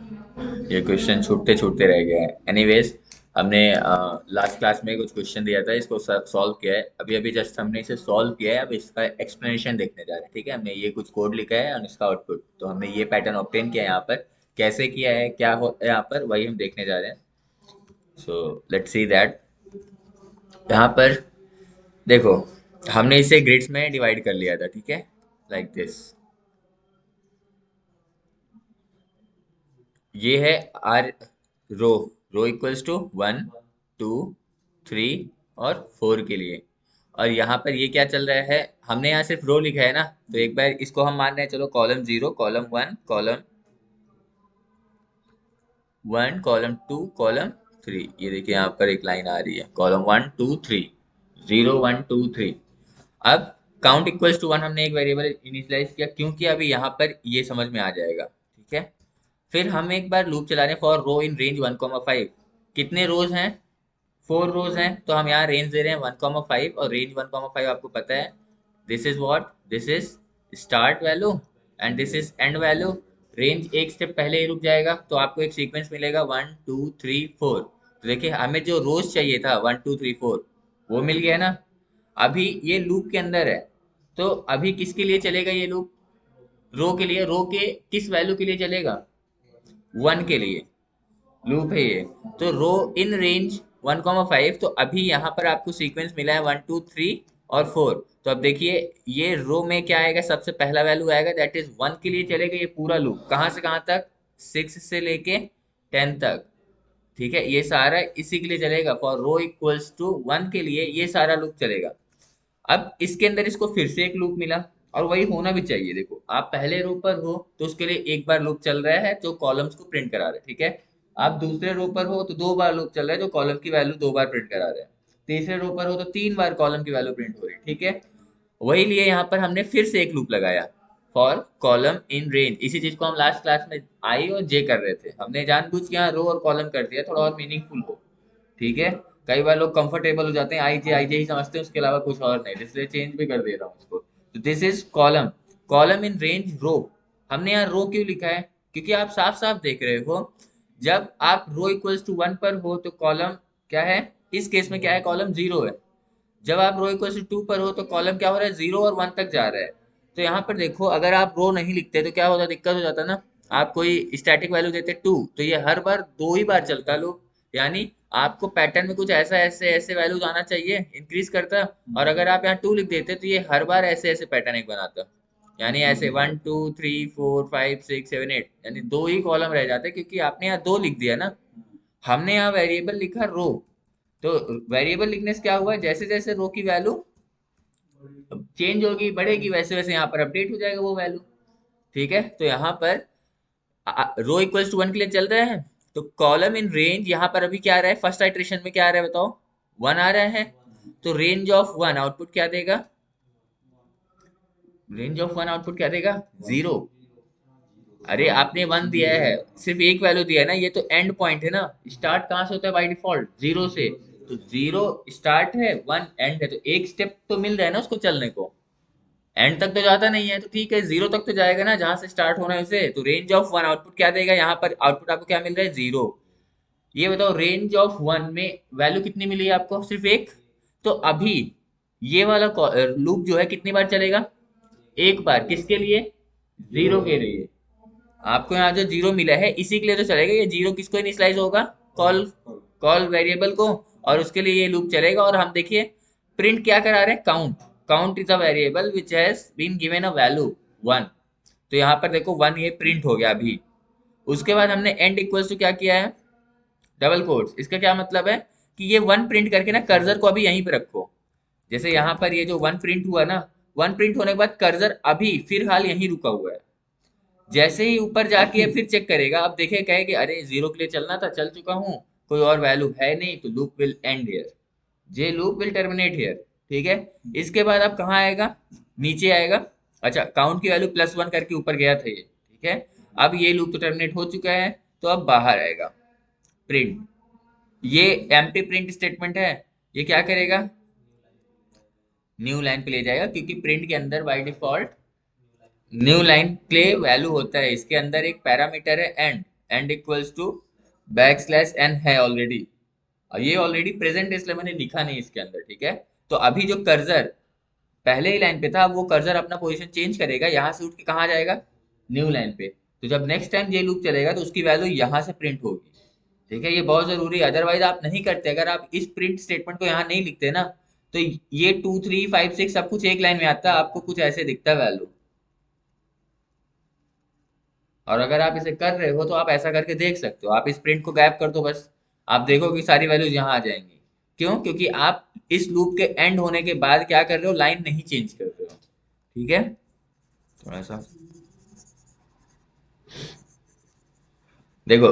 ये क्वेश्चन छूटते छूटते रह गए हैं। एनीवेज, हमने लास्ट क्लास में कुछ क्वेश्चन दिया था, इसको सॉल्व किया है। अभी अभी जस्ट हमने इसे सॉल्व किया है, अब इसका एक्सप्लेनेशन देखने जा रहे हैं। ठीक है, हमने ये कुछ कोड लिखा है और इसका आउटपुट, तो हमने ये पैटर्न ऑब्टेन किया है यहाँ पर। कैसे किया है, क्या हो यहाँ पर, वही हम देखने जा रहे हैं। So let's see that. यहाँ पर देखो, हमने इसे ग्रिड्स में डिवाइड कर लिया था। ठीक है, लाइक दिस। ये है R row. Row equals to 1 2 3 और 4 के लिए। और यहाँ पर ये क्या चल रहा है, हमने यहाँ सिर्फ रो लिखा है ना, तो एक बार इसको हम मान रहे हैं, चलो column 0, column 1, column 1, column 2, column 3। ये देखिए यहाँ पर एक लाइन आ रही है, कॉलम 1 2 3, 0 1 2 3। अब काउंट इक्वल्स टू 1 हमने एक वेरिएबल इनिशियलाइज किया, क्योंकि अभी यहाँ पर ये समझ में आ जाएगा। ठीक है, फिर हम एक बार लूप चला रहे हैं फॉर रो इन रेंज 1,5। कितने रोज हैं, 4 रोज हैं, तो हम यहाँ रेंज दे रहे हैं 1,5, और रेंज 1,5 आपको पता है, this is what, this is start value and this is and value. Range एक स्टेप पहले ही रुक जाएगा, तो आपको एक सीक्वेंस मिलेगा 1 2 3 4। तो देखिए, हमें जो रोज चाहिए था 1 2 3 4, वो मिल गया ना। अभी ये लूप के अंदर है, तो अभी किसके लिए चलेगा ये लूप, रो के लिए। रो के किस वैल्यू के लिए चलेगा, 1 के लिए लूप है ये। तो रो इन रेंज 1,5, तो अभी यहाँ पर आपको सीक्वेंस मिला है 1 2 3 और 4। तो अब देखिए, ये रो में क्या आएगा, सबसे पहला वैल्यू आएगा, दैट इज 1 के लिए चलेगा ये पूरा लूप, कहाँ से कहाँ तक, 6 से लेके 10 तक। ठीक है, ये सारा इसी के लिए चलेगा, फॉर रो इक्वल्स टू 1 के लिए ये सारा लूप चलेगा। अब इसके अंदर इसको फिर से एक लूप मिला, और वही होना भी चाहिए। देखो, आप पहले रो पर हो तो उसके लिए एक बार लूप चल रहा है जो कॉलम्स को प्रिंट करा रहा है। ठीक है, आप दूसरे रो पर हो तो 2 बार लूप चल रहा है जो कॉलम की वैल्यू 2 बार प्रिंट करा रहा है। तीसरे रो पर हो तो 3 बार कॉलम की वैल्यू प्रिंट हो रही है। ठीक है, वही लिए यहाँ पर हमने फिर से एक लूप लगाया फॉर कॉलम इन रेंज। इसी चीज को हम लास्ट क्लास में आई और जे कर रहे थे, हमने जानबूझ के यहाँ रो और कॉलम कर दिया थोड़ा और मीनिंगफुल हो। ठीक है, कई बार लोग कंफर्टेबल हो जाते हैं, आई जे ही समझते हैं, उसके अलावा कुछ और नहीं, इसलिए चेंज भी कर दे रहा हूँ इसको। तो this is column, column in range row. हमने यहाँ रो क्यों लिखा है, क्योंकि आप साफ साफ देख रहे हो, जब आप रो इक्वल्स टू 1 पर हो तो कॉलम क्या है, इस केस में क्या है, कॉलम 0 है। जब आप रो इक्वल्स टू 2 पर हो तो कॉलम क्या हो रहा है, 0 और 1 तक जा रहा है। तो यहाँ पर देखो, अगर आप रो नहीं लिखते तो क्या होता, दिक्कत हो जाता ना। आप कोई स्टैटिक वैल्यू देते 2, तो ये हर बार 2 ही बार चलता लूप। यानी आपको पैटर्न में कुछ ऐसा ऐसे ऐसे वैल्यूज आना चाहिए, इंक्रीज करता। और अगर आप यहाँ 2 लिख देते तो ये हर बार ऐसे ऐसे पैटर्न एक बनाता। यानी ऐसे 1 2 3 4 5 6 7 8, यानी 2 ही कॉलम रह जाते, क्योंकि आपने यहाँ 2 लिख दिया ना। हमने यहाँ वेरिएबल लिखा रो, तो वेरिएबल लिखने से क्या हुआ, जैसे जैसे रो की वैल्यू चेंज होगी, बढ़ेगी, वैसे वैसे यहाँ पर अपडेट हो जाएगा वो वैल्यू। ठीक है, तो यहाँ पर रो इक्वल्स टू 1 के लिए चल रहा है, तो कॉलम इन रेंज यहाँ पर अभी क्या आ रहा है, फर्स्ट आइट्रेशन में क्या आ रहा है बताओ, 1 आ रहा है। तो रेंज ऑफ 1 आउटपुट क्या देगा, रेंज ऑफ 1 आउटपुट क्या देगा, 0। अरे आपने 1 दिया है, सिर्फ एक वैल्यू दिया है ना, ये तो एंड पॉइंट है ना। स्टार्ट कहाँ से होता है बाय डिफॉल्ट, 0 से। तो 0 स्टार्ट है, 1 एंड है, तो एक स्टेप तो मिल रहा है ना उसको चलने को। एंड तक तो जाता नहीं है, तो ठीक है, 0 तक तो जाएगा ना जहां से स्टार्ट होना है उसे। तो रेंज ऑफ 1 आउटपुट क्या देगा, यहाँ पर आउटपुट आपको क्या मिल रहा है, 0। ये बताओ, रेंज ऑफ 1 में वैल्यू कितनी मिली है आपको, सिर्फ एक। तो अभी ये वाला लूप जो है कितनी बार चलेगा, एक बार, किसके लिए, 0 के लिए। आपको यहाँ जो 0 मिला है इसी के लिए तो चलेगा, ये 0 किसको इनिशियलाइज होगा, कॉल, कॉल वेरिएबल को, और उसके लिए ये लूप चलेगा। और हम देखिए प्रिंट क्या करा रहे हैं, count. Count is a variable which has been given a value 1। तो यहाँ पर देखो 1 ये प्रिंट हो गया अभी। उसके बाद हमने एंड इक्वल्स टू क्या किया है, डबल कोट्स। इसका क्या मतलब है, कि ये 1 प्रिंट करके ना कर्सर को अभी यहीं पे रखो। जैसे यहाँ पर ये जो 1 प्रिंट हुआ ना, 1 प्रिंट होने के बाद कर्सर अभी फिलहाल यहीं रुका हुआ है। जैसे ही ऊपर जाके ये फिर चेक करेगा, अब देखे कहे कि अरे 0 के लिए चलना था, चल चुका हूँ, कोई और वैल्यू है नहीं, तो loop will and here, J loop will terminate here. ठीक है, इसके बाद अब कहाँ आएगा, नीचे आएगा। अच्छा, काउंट की वैल्यू +1 करके ऊपर गया था ये। ठीक है, अब ये लूप तो टर्मिनेट हो चुका है, तो अब बाहर आएगा प्रिंट। ये एम्प्टी प्रिंट स्टेटमेंट है, ये क्या करेगा, न्यू लाइन पे ले जाएगा, क्योंकि प्रिंट के अंदर बाय डिफॉल्ट न्यू लाइन के वैल्यू होता है, इसके अंदर एक पैरामीटर है end. End equals to backslash n है ऑलरेडी, और ये ऑलरेडी प्रेजेंट है इसलिए मैंने लिखा नहीं इसके अंदर, ठीक है। तो अभी जो कर्सर पहले ही लाइन पे था वो कर्सर अपना पोजीशन चेंज करेगा, यहाँ से उठ के कहाँ जाएगा, न्यू लाइन पे। तो जब नेक्स्ट टाइम ये लूप चलेगा तो उसकी वैल्यू यहाँ से प्रिंट होगी, ठीक है। ये बहुत जरूरी है, अदरवाइज आप नहीं करते, अगर आप इस प्रिंट स्टेटमेंट को यहाँ नहीं लिखते ना तो ये 2 3 5 6 सब कुछ एक लाइन में आता है, आपको कुछ ऐसे दिखता है वैल्यू। और अगर आप इसे कर रहे हो तो आप ऐसा करके देख सकते हो, आप इस प्रिंट को गैप कर दो बस, आप देखो कि सारी वैल्यूज यहाँ आ जाएंगी। क्यों? क्योंकि आप इस लूप के एंड होने के बाद क्या कर रहे हो, लाइन नहीं चेंज कर रहे हो, ठीक है। थोड़ा सा देखो,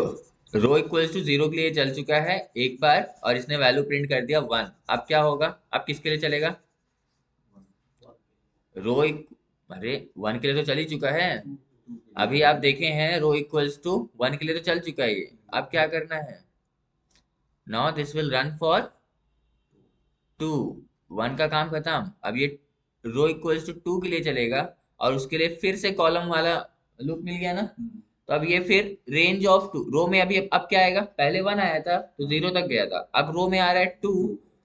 रो इक्वल्स टू 0 के लिए चल चुका है एक बार और इसने वैल्यू प्रिंट कर दिया 1। अब क्या होगा, अब किसके लिए चलेगा, रो अरे 1 के लिए तो चल ही चुका है, अभी आप देखे हैं रो इक्वल्स टू 1 के लिए तो चल चुका है ये। अब क्या करना है, now this will run for 2, 1 का काम खत्म। अब ये रो इक्वल्स टू 2 के लिए चलेगा और उसके लिए फिर से कॉलम वाला लूप मिल गया ना। तो अब ये फिर रेंज ऑफ 2 रो में अभी अब क्या आएगा, पहले 1 आया था तो 0 तक गया था, अब रो में आ रहा है 2।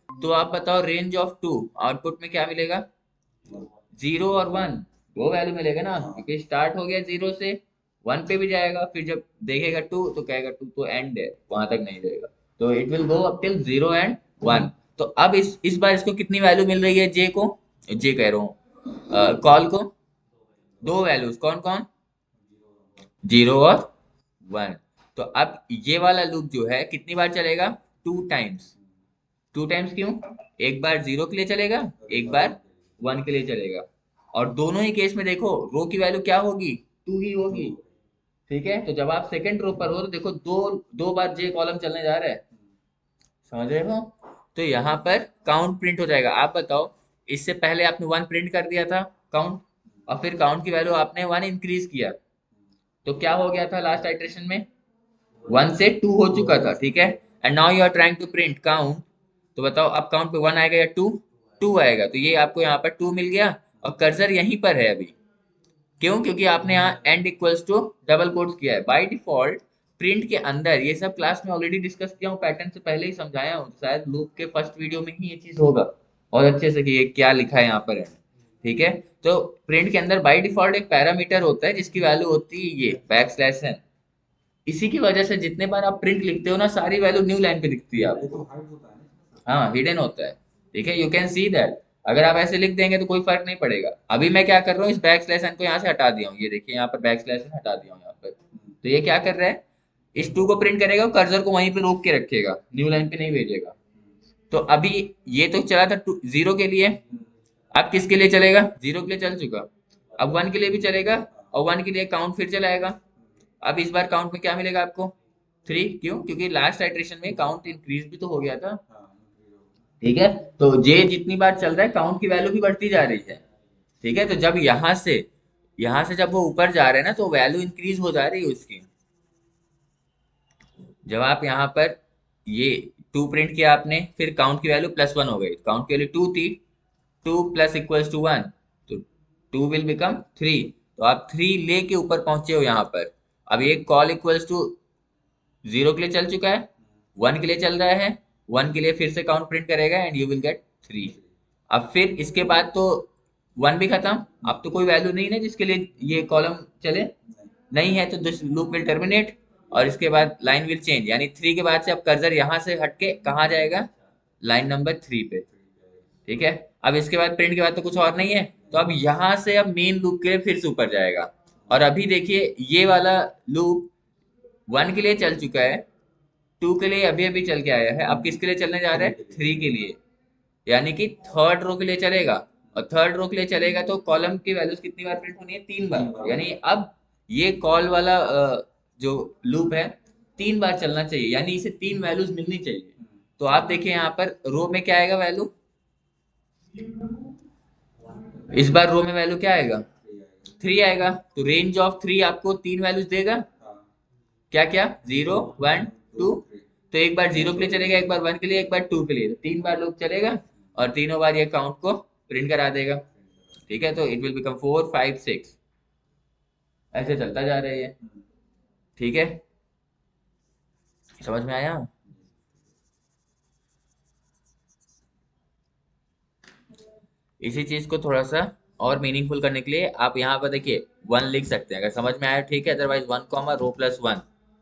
तो आप बताओ रेंज ऑफ 2 आउटपुट में क्या मिलेगा, 0 और 1 दो वैल्यू मिलेगा ना, क्योंकि स्टार्ट हो गया 0 से 1 पे भी जाएगा, फिर जब देखेगा 2 तो कहेगा 2 तो एंड है, वहां तक नहीं जाएगा। तो it will go up till 0 and 1। तो अब इस बार इसको कितनी वैल्यू मिल रही है, जे को, जे कह रहा हूँ कॉल को, दो वैल्यूज, कौन कौन, 0 और 1। तो अब ये वाला लूप जो है कितनी बार चलेगा, 2 टाइम्स। 2 टाइम्स क्यों, एक बार 0 के लिए चलेगा, एक बार 1 के लिए चलेगा। और दोनों ही केस में देखो रो की वैल्यू क्या होगी, 2 ही होगी, ठीक है। तो जब आप सेकंड रो पर हो तो देखो दो दो बार जे कॉलम चलने जा रहा है, समझ रहे हो। तो यहाँ पर काउंट प्रिंट हो जाएगा। आप बताओ, इससे पहले आपने 1 प्रिंट कर दिया था काउंट, और फिर काउंट की वैल्यू आपने 1 इंक्रीज किया, तो क्या हो गया था लास्ट आइट्रेशन में, 1 से 2 हो चुका था, ठीक है। And now you are trying to print count, तो बताओ अब काउंट पे 1 आएगा या 2, 2 आएगा, तो ये आपको यहाँ पर 2 मिल गया और कर्सर यहीं पर है अभी। क्यों? क्योंकि आपने यहाँ end equals to double quotes किया है। बाय डिफॉल्ट प्रिंट के अंदर, ये सब क्लास में ऑलरेडी डिस्कस किया हूँ, पैटर्न से पहले ही समझाया हूँ, शायद लूप के फर्स्ट वीडियो में ही ये चीज होगा और अच्छे से कि ये क्या लिखा है यहाँ पर, ठीक है। तो प्रिंट के अंदर बाय डिफॉल्ट एक पैरामीटर होता है जिसकी वैल्यू होती है ये बैक स्लैश एन। इसी की वजह से जितने बार आप प्रिंट लिखते हो ना, सारी वैल्यू न्यू लाइन पे दिखती है आपको। हाँ, हिडन होता है, ठीक है, यू कैन सी दैट। अगर आप ऐसे लिख देंगे तो कोई फर्क नहीं पड़ेगा। अभी मैं क्या कर रहा हूँ, इस बैक स्लैश एन को यहाँ से हटा दिया हूँ, ये देखिए यहाँ पर बैक स्लैश एन हटा दिया हूँ यहाँ पर। तो ये क्या कर रहा है, इस 2 को प्रिंट करेगा और कर्सर को वहीं पे रोक के रखेगा, न्यू लाइन पे नहीं भेजेगा। तो अभी ये तो चला था 0 के लिए, अब किसके लिए चलेगा, 0 के लिए चल चुका, अब 1 के लिए भी चलेगा और 1 के लिए काउंट फिर चलाएगा। अब इस बार काउंट में क्या मिलेगा आपको, 3। क्यों? क्योंकि लास्ट आइट्रेशन में काउंट इंक्रीज भी तो हो गया था, ठीक है। तो जे जितनी बार चल रहा है काउंट की वैल्यू भी बढ़ती जा रही है, ठीक है। तो जब यहाँ से जब वो ऊपर जा रहे हैं ना तो वैल्यू इंक्रीज हो जा रही है उसकी। जब आप यहाँ पर ये 2 प्रिंट किया आपने, फिर काउंट की वैल्यू +1 हो गई, काउंट की वैल्यू 2 थी, 2 प्लस इक्वल्स टू 1, तो 2 विल बिकम 3। तो आप 3 लेके ऊपर पहुंचे हो यहाँ पर। अब ये कॉल इक्वल्स टू 0 के लिए चल चुका है, 1 के लिए चल रहा है, 1 के लिए फिर से काउंट प्रिंट करेगा एंड यू विल गेट 3। अब फिर इसके बाद तो 1 भी खत्म, अब तो कोई वैल्यू नहीं है जिसके लिए ये कॉलम चले, नहीं है, तो दिस लूप विल टर्मिनेट और इसके बाद लाइन विल चेंज, यानी 3 के बाद से अब कर्सर यहाँ से हटके कहाँ जाएगा, लाइन नंबर 3 पे, ठीक है। अब इसके बाद प्रिंट के बाद तो कुछ और नहीं है, तो अब यहाँ से अब मेन लूप के लिए फिर से ऊपर जाएगा। और अभी देखिए ये वाला लूप 1 के लिए चल चुका है, 2 के लिए अभी अभी चल के आया है, अब किसके लिए चलने जा रहा है, 3 के लिए, यानी कि थर्ड रो के लिए चलेगा। और थर्ड रो के लिए चलेगा तो कॉलम की वैल्यूज कितनी बार प्रिंट होनी है, 3 बार, यानी अब ये कॉल वाला जो लूप है 3 बार चलना चाहिए, यानी इसे 3 वैल्यूज मिलनी चाहिए। तो आप देखिए यहाँ पर रो में क्या आएगा वैल्यू, इस बार रो में वैल्यू क्या आएगा, 3 आएगा। तो रेंज ऑफ 3 आपको 3 वैल्यूज देगा, क्या क्या, 0 1 2। तो एक बार 0 के लिए चलेगा, एक बार 1 के लिए, एक बार 2 के लिए, तो 3 बार लूप चलेगा और तीनों बार ये काउंट को प्रिंट करा देगा, ठीक है। तो इट विल बिकम 4 5 6, ऐसे चलता जा रहा है ये, ठीक है। समझ में आया? इसी चीज को थोड़ा सा और मीनिंगफुल करने के लिए आप यहाँ पर देखिए 1 लिख सकते हैं, अगर समझ में आया ठीक है, अदरवाइज 1 कॉमा रो प्लस 1।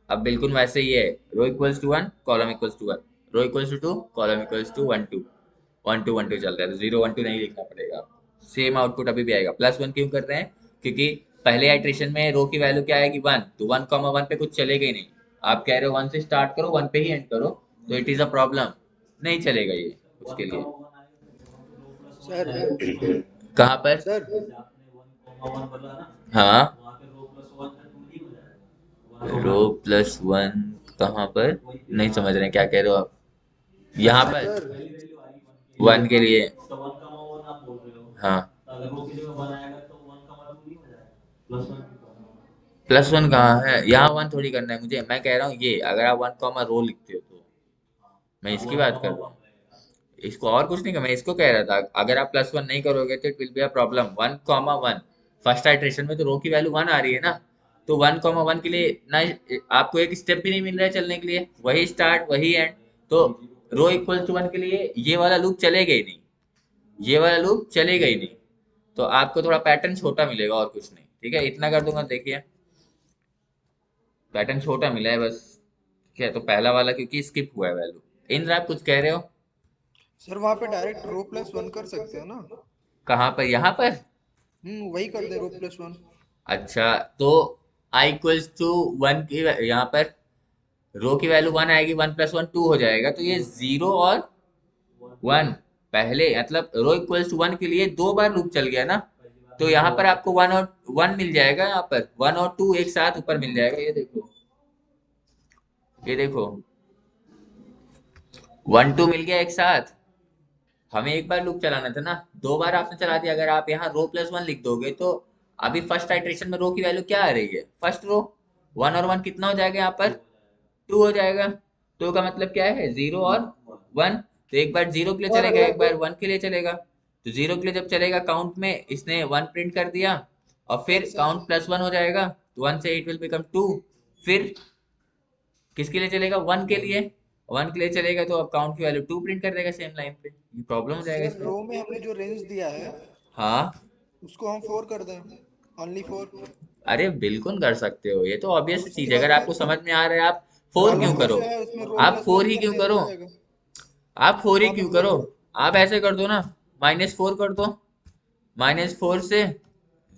अब बिल्कुल वैसे ही है, row equals to 1 column equals to 1, row equals to 2 column equals to 1 2, 1 2 1 2 चल रहा है, तो 0 1 2 नहीं लिखना पड़ेगा आपको, सेम आउटपुट अभी भी आएगा। प्लस 1 क्यों कर रहे हैं? क्योंकि पहले आइट्रेशन में रो की वैल्यू क्या आएगी 1, तो 1 कॉमा 1 पे कुछ चलेगा ही नहीं। आप कह रहे हो 1 से स्टार्ट करो 1 पे ही एंड करो, तो इट इज अ प्रॉब्लम, नहीं चलेगा ये उसके लिए। सर कहाँ पर? सर हाँ, रो प्लस 1 कहाँ पर? नहीं समझ रहे हैं क्या कह रहे हो आप? यहाँ पर सर 1 के लिए। हाँ, प्लस 1 कहाँ है? यहाँ 1 थोड़ी करना है मुझे, मैं कह रहा हूँ ये अगर आप 1 कॉमा रो लिखते हो तो, मैं इसकी बात कर रहा हूँ। इसको और कुछ नहीं कर, मैं इसको कह रहा था अगर आप प्लस 1 नहीं करोगे तो it will be a problem. 1 comma 1 first iteration में तो रो की वैल्यू 1 आ रही है ना, तो 1 कॉमा 1 के लिए ना आपको एक स्टेप भी नहीं मिल रहा है चलने के लिए, वही स्टार्ट वही एंड, तो रो इक्वल टू 1 के लिए ये वाला लूप चलेगा ही नहीं, ये वाला लूप चलेगा ही नहीं। तो आपको थोड़ा पैटर्न छोटा मिलेगा और कुछ नहीं, ठीक है, इतना कर दूंगा, देखिए पैटर्न छोटा मिला है बस। ठीक है, तो पहला वाला क्योंकि स्किप हुआ है वैल्यू। इंद्र आप कुछ कह रहे हो? सर वहाँ पे डायरेक्ट रो प्लस वन कर सकते हो ना। कहाँ पर? यहाँ पर? वही कर दे रो प्लस वन। अच्छा, तो आई इक्वल्स टू 1 की यहाँ पर रो की वैल्यू 1 आएगी, 1 प्लस 1 2 हो जाएगा, तो ये 0 और 1 पहले मतलब रो इक्वल्स टू 1 के लिए 2 बार लूप चल गया ना, तो यहाँ पर आपको 1 और 1 मिल जाएगा, यहाँ पर 1 और 2 एक साथ ऊपर मिल जाएगा, ये देखो, ये देखो 1 2 मिल गया एक साथ। हमें एक बार लूप चलाना था ना, 2 बार आपने चला दिया। अगर आप यहाँ रो प्लस 1 लिख दोगे तो अभी फर्स्ट आइट्रेशन में रो की वैल्यू क्या आ रही है, फर्स्ट रो 1 और 1 कितना हो जाएगा यहाँ पर, 2 हो जाएगा। 2 का मतलब क्या है, 0 और 1, तो एक बार 0 के लिए और चलेगा एक अगर बार 1 के लिए चलेगा, तो 0 के लिए जब चलेगा काउंट में इसने 1 प्रिंट कर दिया, और सर फिर सर काउंट प्लस 1 हो जाएगा, तो 1 से इट विल बिकम 2। फिर किसके लिए चलेगा, 1 के लिए, 1 के लिए चलेगा तो अब काउंट की वैल्यू 2 प्रिंट कर देगा सेम लाइन पे, ये प्रॉब्लम हो जाएगा सर इसमें। रो में हमने जो रेंज दिया है हाँ, उसको हम फोर कर दें, ओनली फोर। अरे बिल्कुल कर सकते हो, ये तो और ऑब्वियस उसके चीज है, बाद अगर आपको फिर समझ में आ रहा है आप 4 क्यों कॉलम में करो, जो है उसमें रो आप प्लस 4 वन ही कर क्यों दे करो, हो जाएगा। आप 4 ही हाँ क्यों मैं करो, बोल आप ऐसे कर दो ना, -4 कर दो, -4 से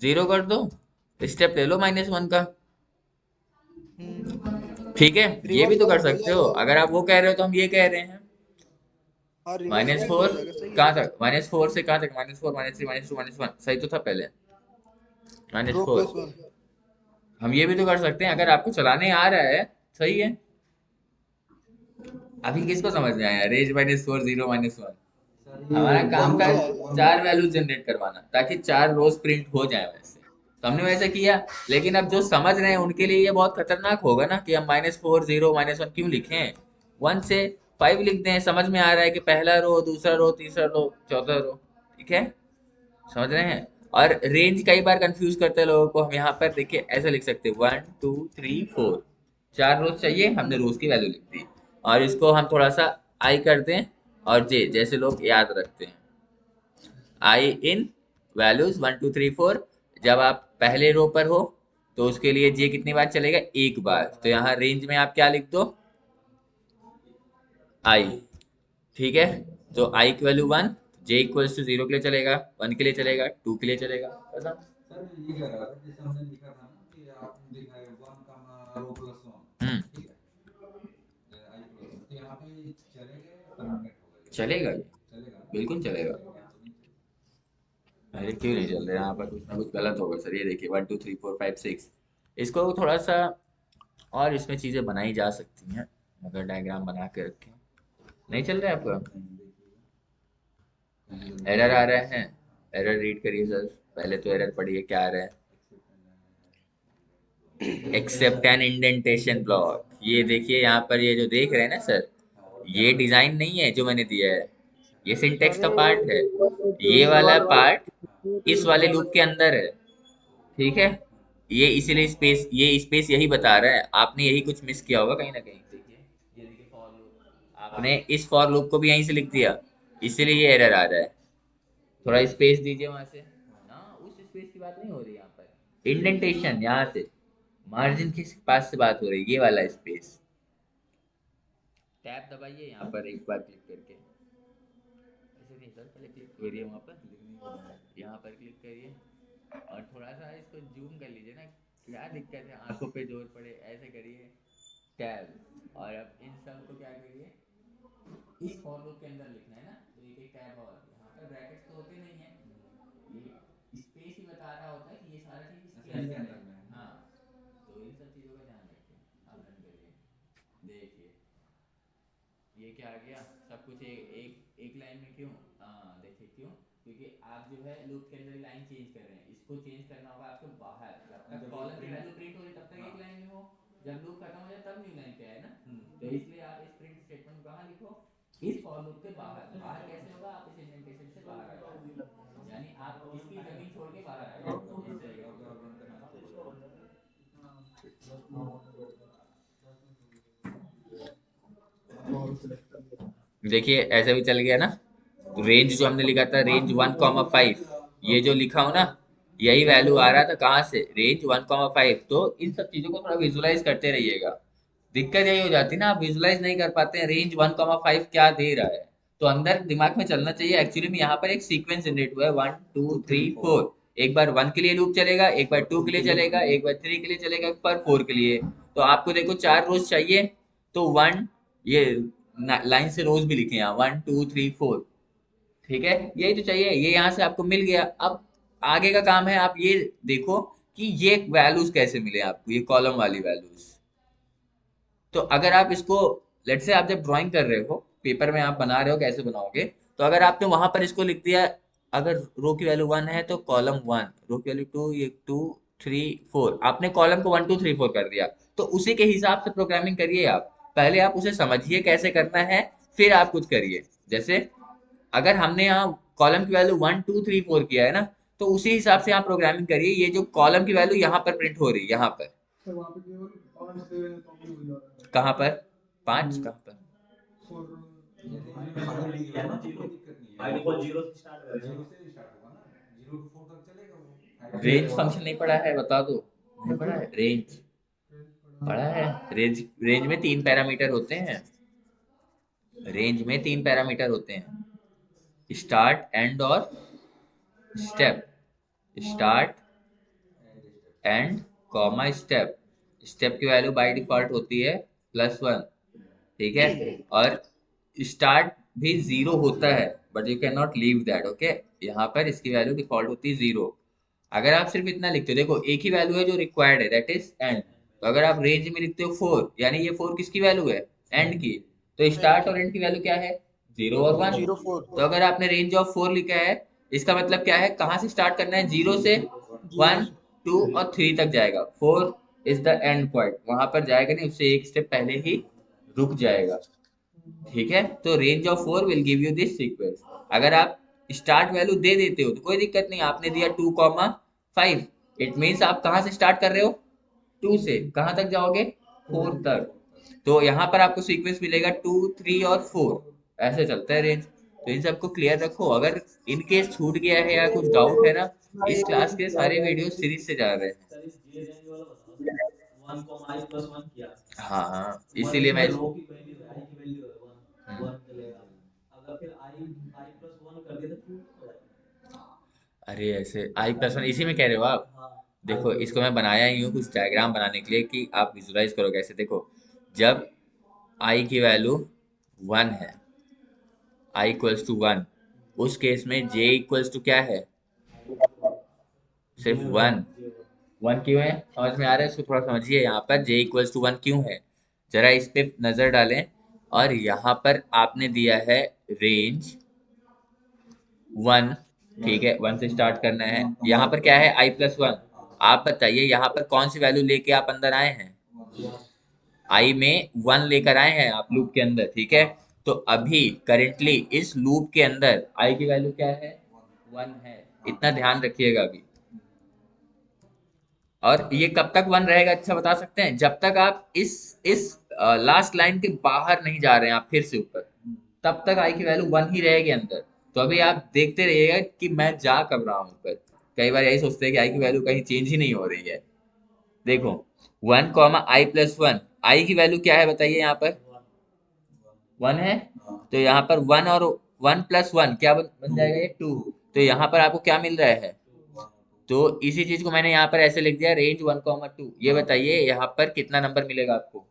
0 कर दो, स्टेप ले लो -1 का, हम्म ठीक है, ये भी रिवर्स तो कर बाउंड हो सकते हो। जाएगा। अगर आप वो कह रहे हो तो हम ये कह रहे हैं। हाँ रिवर्स माइनस बाउंड हो फोर जाएगा, सही है। कहाँ तक, -4 से कहाँ तक, -4 -3 -2 -1 सही तो था पहले, रो -4। Plus one. हम ये भी तो कर सकते हैं, अगर आपको चलाने आ रहा है, सही है। अभी किसको समझ में आया, रेज -4 0 -1, हमारा सर काम था मुझे आया। 4 वैल्यू जनरेट करवाना ताकि 4 रोज प्रिंट हो जाए वैसे, तो हमने वैसे किया। लेकिन अब जो समझ रहे हैं उनके लिए ये बहुत खतरनाक होगा ना कि हम -4 0 -1 क्यों लिखें, 1 से 5 लिख दें, समझ में आ रहा है कि पहला रो दूसरा रो तीसरा रो चौथा रो, ठीक है, समझ रहे हैं। और रेंज कई बार कंफ्यूज करते हैं लोगों को, हम यहाँ पर देखिए ऐसे लिख सकते हैं 1 2 3 4, 4 रोज चाहिए, हमने रोज की वैल्यू लिख दी, और इसको हम थोड़ा सा आई कर दें, और जे जैसे लोग याद रखते हैं, आई इन वैल्यूज 1 2 3 4। जब आप पहले रो पर हो तो उसके लिए जे कितनी बार चलेगा, एक बार, तो यहाँ रेंज में आप क्या लिख दो, आई, ठीक है, तो आई की वैल्यू 1, जे इक्वल्स टू 0 के लिए चलेगा, 1 के लिए चलेगा, 2 के लिए चलेगा, बस। हम्म, चलेगा ये, बिल्कुल चलेगा। अरे क्यों नहीं चल रहा है, यहाँ पर कुछ ना कुछ गलत होगा सर, ये देखिए 1 2 3 4 5 6, इसको थोड़ा सा और इसमें चीजें बनाई जा सकती हैं, अगर डायग्राम बना के रखें। नहीं चल रहा है आपका, एरर आ रहे हैं, एरर रीड करिए सर, पहले तो एरर पढ़िए क्या आ रहा है। एक्सेप्ट एन इंडेंटेशन ब्लॉक, ये देखिए यहाँ पर, ये जो देख रहे हैं ना सर, ये डिजाइन नहीं है जो मैंने दिया है, ये सिंटेक्स का पार्ट है, ये वाला पार्ट इस वाले लूप के अंदर है, ठीक है, ये इसीलिए स्पेस, ये स्पेस यही बता रहा है, आपने यही कुछ मिस किया होगा कहीं ना कहीं, देखिए आपने इस फॉर लूप को भी यहीं से लिख दिया, इसीलिए ये एरर आ रहा है। थोड़ा स्पेस दीजिए वहां से ना, उस स्पेस की बात नहीं हो रही यहाँ पर, इंडेंटेशन यहाँ से मार्जिन के पास से बात हो रही है, ये वाला स्पेस। टैब दबाइए यहाँ पर एक बार क्लिक करके, ऐसे नहीं सर, पहले क्लिक करिए वहाँ पर, यहाँ पर क्लिक करिए और थोड़ा सा इसको जूम कर लीजिए ना, क्या दिक्कत है, आंखों पे जोर पड़े, ऐसे करिए टैब। और अब इन सब को क्या करिए, इस फॉर लूप के अंदर लिखना है ना, तो एक एक टैब और यहाँ पर ब्रैकेट्स तो होते नहीं है, ये स्पेस ही बता रहा होता है कि ये सारा चीज इसके अंदर है। हाँ, तो इन सब चीजों का ध्यान रखिए। आप रन करिए, देखिए ये क्या आ गया, सब कुछ एक लाइन में क्यों, हाँ देखिए क्यों, क्योंकि आप जो है लूप के अंदर लाइन चेंज कर रहे हैं, इसको चेंज करना होगा आपको बाहर, जब तक कॉलम की वैल्यू प्रिंट हो रही तब तक एक लाइन में हो, जब लूप खत्म हो जाए तब न्यू लाइन पे आए ना। तो इसलिए आप इस प्रिंट स्टेटमेंट को कहाँ लिखो, इस फॉर लूप के बाहर। बाहर कैसे होगा, आप इस इंडेंटेशन से बाहर आ जाओ, यानी आप इसकी जमीन छोड़ के बाहर आ जाओ, इस तरीके से। देखिए ऐसे भी चल गया ना, रेंज जो हमने लिखा था रेंज 1,5, ये जो लिखा हो ना, यही वैल्यू आ रहा था कहाँ से, रेंज 1,5। तो इन सब चीजों को थोड़ा विजुलाइज करते रहिएगा। दिक्कत यही हो जाती है ना, आप विजुलाइज नहीं कर पाते हैं रेंज 1,5 क्या दे रहा है, तो अंदर दिमाग में चलना चाहिए एक्चुअली में यहाँ पर एक सीक्वेंस जनरेट हुआ है 1 2 3 4, एक बार 1 के लिए लूप चलेगा, एक बार 2 के लिए चलेगा, एक बार 3 के लिए चलेगा, एक बार 4 के लिए। तो आपको देखो 4 रोज चाहिए, तो 1, ये लाइन से रोज भी लिखे यहाँ 1 2 3 4, ठीक है, यही तो चाहिए, ये यहाँ से आपको मिल गया। अब आगे का काम है, आप ये देखो कि ये वैल्यूज कैसे मिले आपको, ये कॉलम वाली वैल्यूज। तो अगर आप इसको, लेट से आप जब ड्राइंग कर रहे हो, पेपर में आप बना रहे हो, कैसे बनाओगे, तो अगर आपने वहां पर इसको लिख दिया, अगर रो की वैल्यू 1 है तो कॉलम 1, रो की वैल्यू 2, ये 2 3 4, आपने कॉलम को 1 2 3 4 कर दिया, तो उसी के हिसाब से प्रोग्रामिंग करिए आप। पहले आप उसे समझिए कैसे करना है, फिर आप कुछ करिए। जैसे अगर हमने यहाँ कॉलम की वैल्यू 1 2 3 4 किया है ना, तो उसी हिसाब से आप प्रोग्रामिंग करिए, ये जो कॉलम की वैल्यू यहाँ पर प्रिंट हो रही है, यहाँ पर, कहाँ पर, 5 कहाँ पर, रेंज फंक्शन नहीं पढ़ा है, बता दो, नहीं पढ़ा है रेंज, पढ़ा है। रेंज, रेंज में 3 पैरामीटर होते हैं, रेंज में 3 पैरामीटर होते हैं, स्टार्ट एंड और step, start and comma step. Step की वैल्यू बाय डिफॉल्ट होती है +1, ठीक है, और स्टार्ट भी 0 होता है, but you can not leave that, okay, यहाँ पर इसकी वैल्यू डिफॉल्ट होती है 0। अगर आप सिर्फ इतना लिखते हो, देखो एक ही वैल्यू है जो रिक्वायर्ड है, दैट इज एंड, तो अगर आप रेंज में लिखते हो 4, यानी ये 4 किसकी वैल्यू है, एंड की, तो एंड स्टार्ट की और एंड की वैल्यू क्या है, 0 और 1। 0 4 तो अगर आपने रेंज ऑफ 4 लिखा है, इसका मतलब क्या है, कहाँ से स्टार्ट करना है, 0 से 0 1 से 2 और 3 तक जाएगा, 4 इज द एंड पॉइंट, वहां पर जाएगा नहीं, उससे एक स्टेप पहले ही रुक जाएगा, ठीक है। तो range of 4 will give you this sequence. अगर आप स्टार्ट वैल्यू दे देते हो तो कोई दिक्कत नहीं, आपने दिया 2,5, इट मीन्स आप कहाँ से स्टार्ट कर रहे हो, 2 से कहाँ तक जाओगे, 4 तक। तो यहाँ पर आपको सीक्वेंस मिलेगा 2 3 और 4, ऐसे चलता है रेंज। तो इन सबको क्लियर रखो, अगर इन केस छूट गया है या कुछ डाउट है ना, इस क्लास के सारे वीडियो सीरीज से जा रहे हैं। हाँ हाँ, इसीलिए मैं अरे ऐसे i+1 इसी में कह रहे हो आप, देखो इसको मैं बनाया ही हूँ कुछ डायग्राम बनाने के लिए कि आप विजुलाइज करो कैसे। देखो जब i की वैल्यू 1 है, i = 1, उस केस में j = क्या है, सिर्फ 1। 1 क्यों है, समझ में आ रहा है, इसको थोड़ा समझिए, यहाँ पर j = 1 क्यों है, जरा इस पे नजर डालें। और यहाँ पर आपने दिया है रेंज 1, ठीक है, 1 से स्टार्ट करना है, यहाँ पर क्या है i+1। आप बताइए यहाँ पर कौन सी वैल्यू लेके आप अंदर आए हैं, i में 1 लेकर आए हैं आप लूप के अंदर, ठीक है। तो अभी करेंटली इस लूप के अंदर i की वैल्यू क्या है, 1 है, इतना ध्यान रखिएगा अभी। और ये कब तक 1 रहेगा, अच्छा बता सकते हैं, जब तक आप इस लास्ट लाइन के बाहर नहीं जा रहे हैं आप फिर से ऊपर, तब तक आई की वैल्यू 1 ही रहेगी अंदर। तो अभी आप देखते रहिएगा कि मैं जा कब रहा हूँ ऊपर। कई बार यही सोचते हैं कि आई की वैल्यू कहीं चेंज ही नहीं हो रही है। देखो 1 कॉमा i+1, आई की वैल्यू क्या है बताइए यहाँ पर, 1 है। तो यहाँ पर 1 और 1+1 क्या बन जाएगा, ये 2। तो यहाँ पर आपको क्या मिल रहा है, तो इसी चीज को मैंने यहाँ पर ऐसे लिख दिया, रेंज 1,2। ये बताइए यहाँ पर कितना नंबर मिलेगा आपको,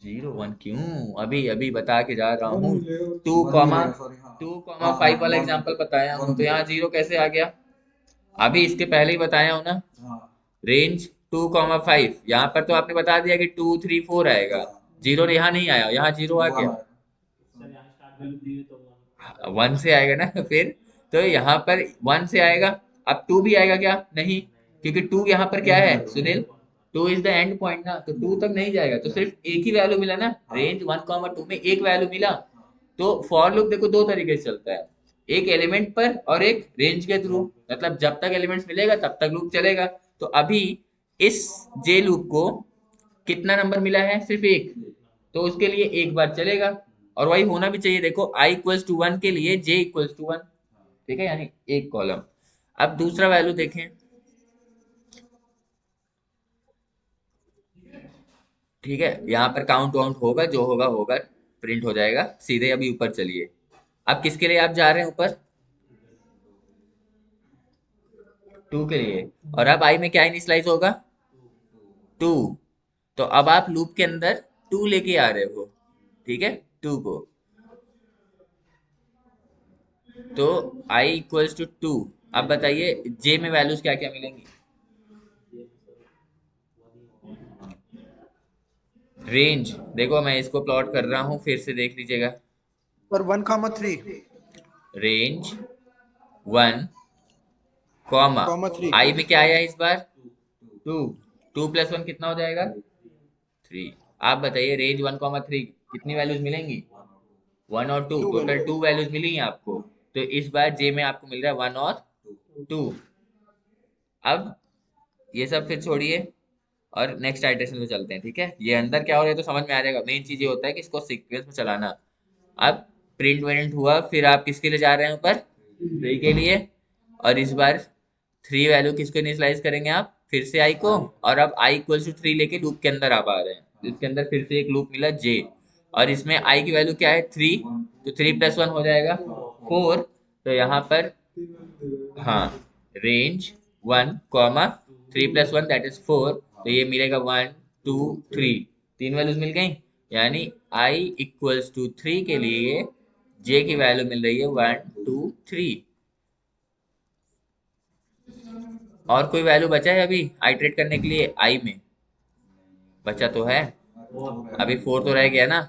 0 1 क्यों, अभी अभी बता के जा रहा हूँ। 2,5 वाला एग्जाम्पल बताया हूँ, तो यहाँ 0 कैसे आ गया, अभी इसके पहले ही बताया हूँ ना। रेंज 2,5, यहाँ पर तो आपने बता दिया कि 2 3 4 आएगा, 0 यहाँ नहीं आया, यहाँ 0 आ गया, 1 से आएगा ना फिर। तो यहाँ पर 1 से आएगा, अब 2 भी आएगा क्या, नहीं, क्योंकि 2 यहाँ पर क्या है Sunil, 2 is the end point ना, तो 2 तक नहीं जाएगा, तो सिर्फ एक ही वैल्यू मिला ना, रेंज 1,2 में एक वैल्यू मिला। तो फॉर लूप देखो दो तरीके से चलता है, एक एलिमेंट पर और एक रेंज के थ्रू, मतलब जब तक एलिमेंट्स मिलेगा तब तक लूप चलेगा। तो अभी इस जे लूप को कितना नंबर मिला है, सिर्फ एक, तो उसके लिए एक बार चलेगा, और वही होना भी चाहिए। देखो i=1 के लिए j=1, ठीक है, यानी एक कॉलम। अब दूसरा वैल्यू देखें, ठीक है, यहाँ पर काउंट वाउंट होगा, जो होगा होगा, प्रिंट हो जाएगा सीधे। अभी ऊपर चलिए, अब किसके लिए आप जा रहे हैं ऊपर, 2 के लिए, और अब आई में क्या इनिशियलाइज होगा, 2। तो अब आप लूप के अंदर 2 लेके आ रहे हो, ठीक है, 2 को। तो i=2, अब बताइए j में वैल्यूज क्या क्या मिलेंगी, रेंज देखो मैं इसको प्लॉट कर रहा हूँ, फिर से देख लीजिएगा, और 1,3 रेंज 1 कॉमा, कॉमा 3। आई में क्या आया इस बार, 2, 2+1 कितना हो जाएगा, 3। आप बताइए रेंज 1,3 कितनी वैल्यूज मिलेंगी, 1 और 2, 2 टोटल वैल्यू। 2 वैल्यूज मिली हैं आपको। तो इस बार जे में आपको मिल रहा है 1 और 2। अब ये सब फिर छोड़िए और नेक्स्ट आइटरेशन पे चलते हैं, ठीक है, ये अंदर क्या हो रहा है तो समझ में आ जाएगा। मेन चीज ये होता है कि इसको सीक्वेंस में चलाना। अब प्रिंट वेरिएंट हुआ, फिर आप किसके लिए जा रहे हैं ऊपर, 3 के लिए, और इस बार 3 वैल्यू किसको इनिशियलाइज करेंगे आप, फिर से आई को, और अब i=3 लेके लूप के अंदर आप आ रहे हैं, इसके अंदर फिर से एक लूप मिला j, और इसमें i की वैल्यू क्या है, 3, तो 3+1 हो जाएगा 4। तो यहाँ पर हाँ, रेंज 1 कॉमा 3+1 दैट इज 4, तो ये मिलेगा 1 2 3, 3 वैल्यूज मिल गई, यानी i=3 के लिए j की वैल्यू मिल रही है 1 2 3। और कोई वैल्यू बचा है अभी आइटरेट करने के लिए, i में बचा तो है, अभी 4 तो रह गया ना।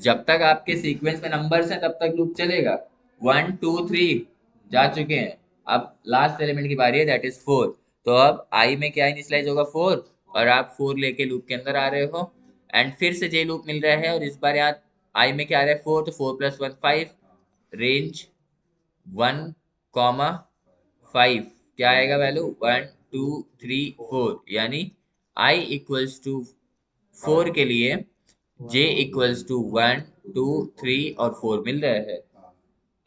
जब तक आपके सीक्वेंस में नंबर्स हैं तब तक लूप चलेगा, 1 2 3 जा चुके हैं, अब लास्ट एलिमेंट की बारी है दैट इज 4। तो अब आई में क्या इनिशियलाइज होगा, 4, और आप 4 लेके लूप के अंदर आ रहे हो, एंड फिर से जे लूप मिल रहा है, और इस बार यहाँ आई में क्या आ रहा है, 4, तो 4+1 5, रेंज 1 कॉमा 5, क्या आएगा वैल्यू, 1 2 3 4, यानी i=4 के लिए j=1 2 3 और 4 मिल रहा है।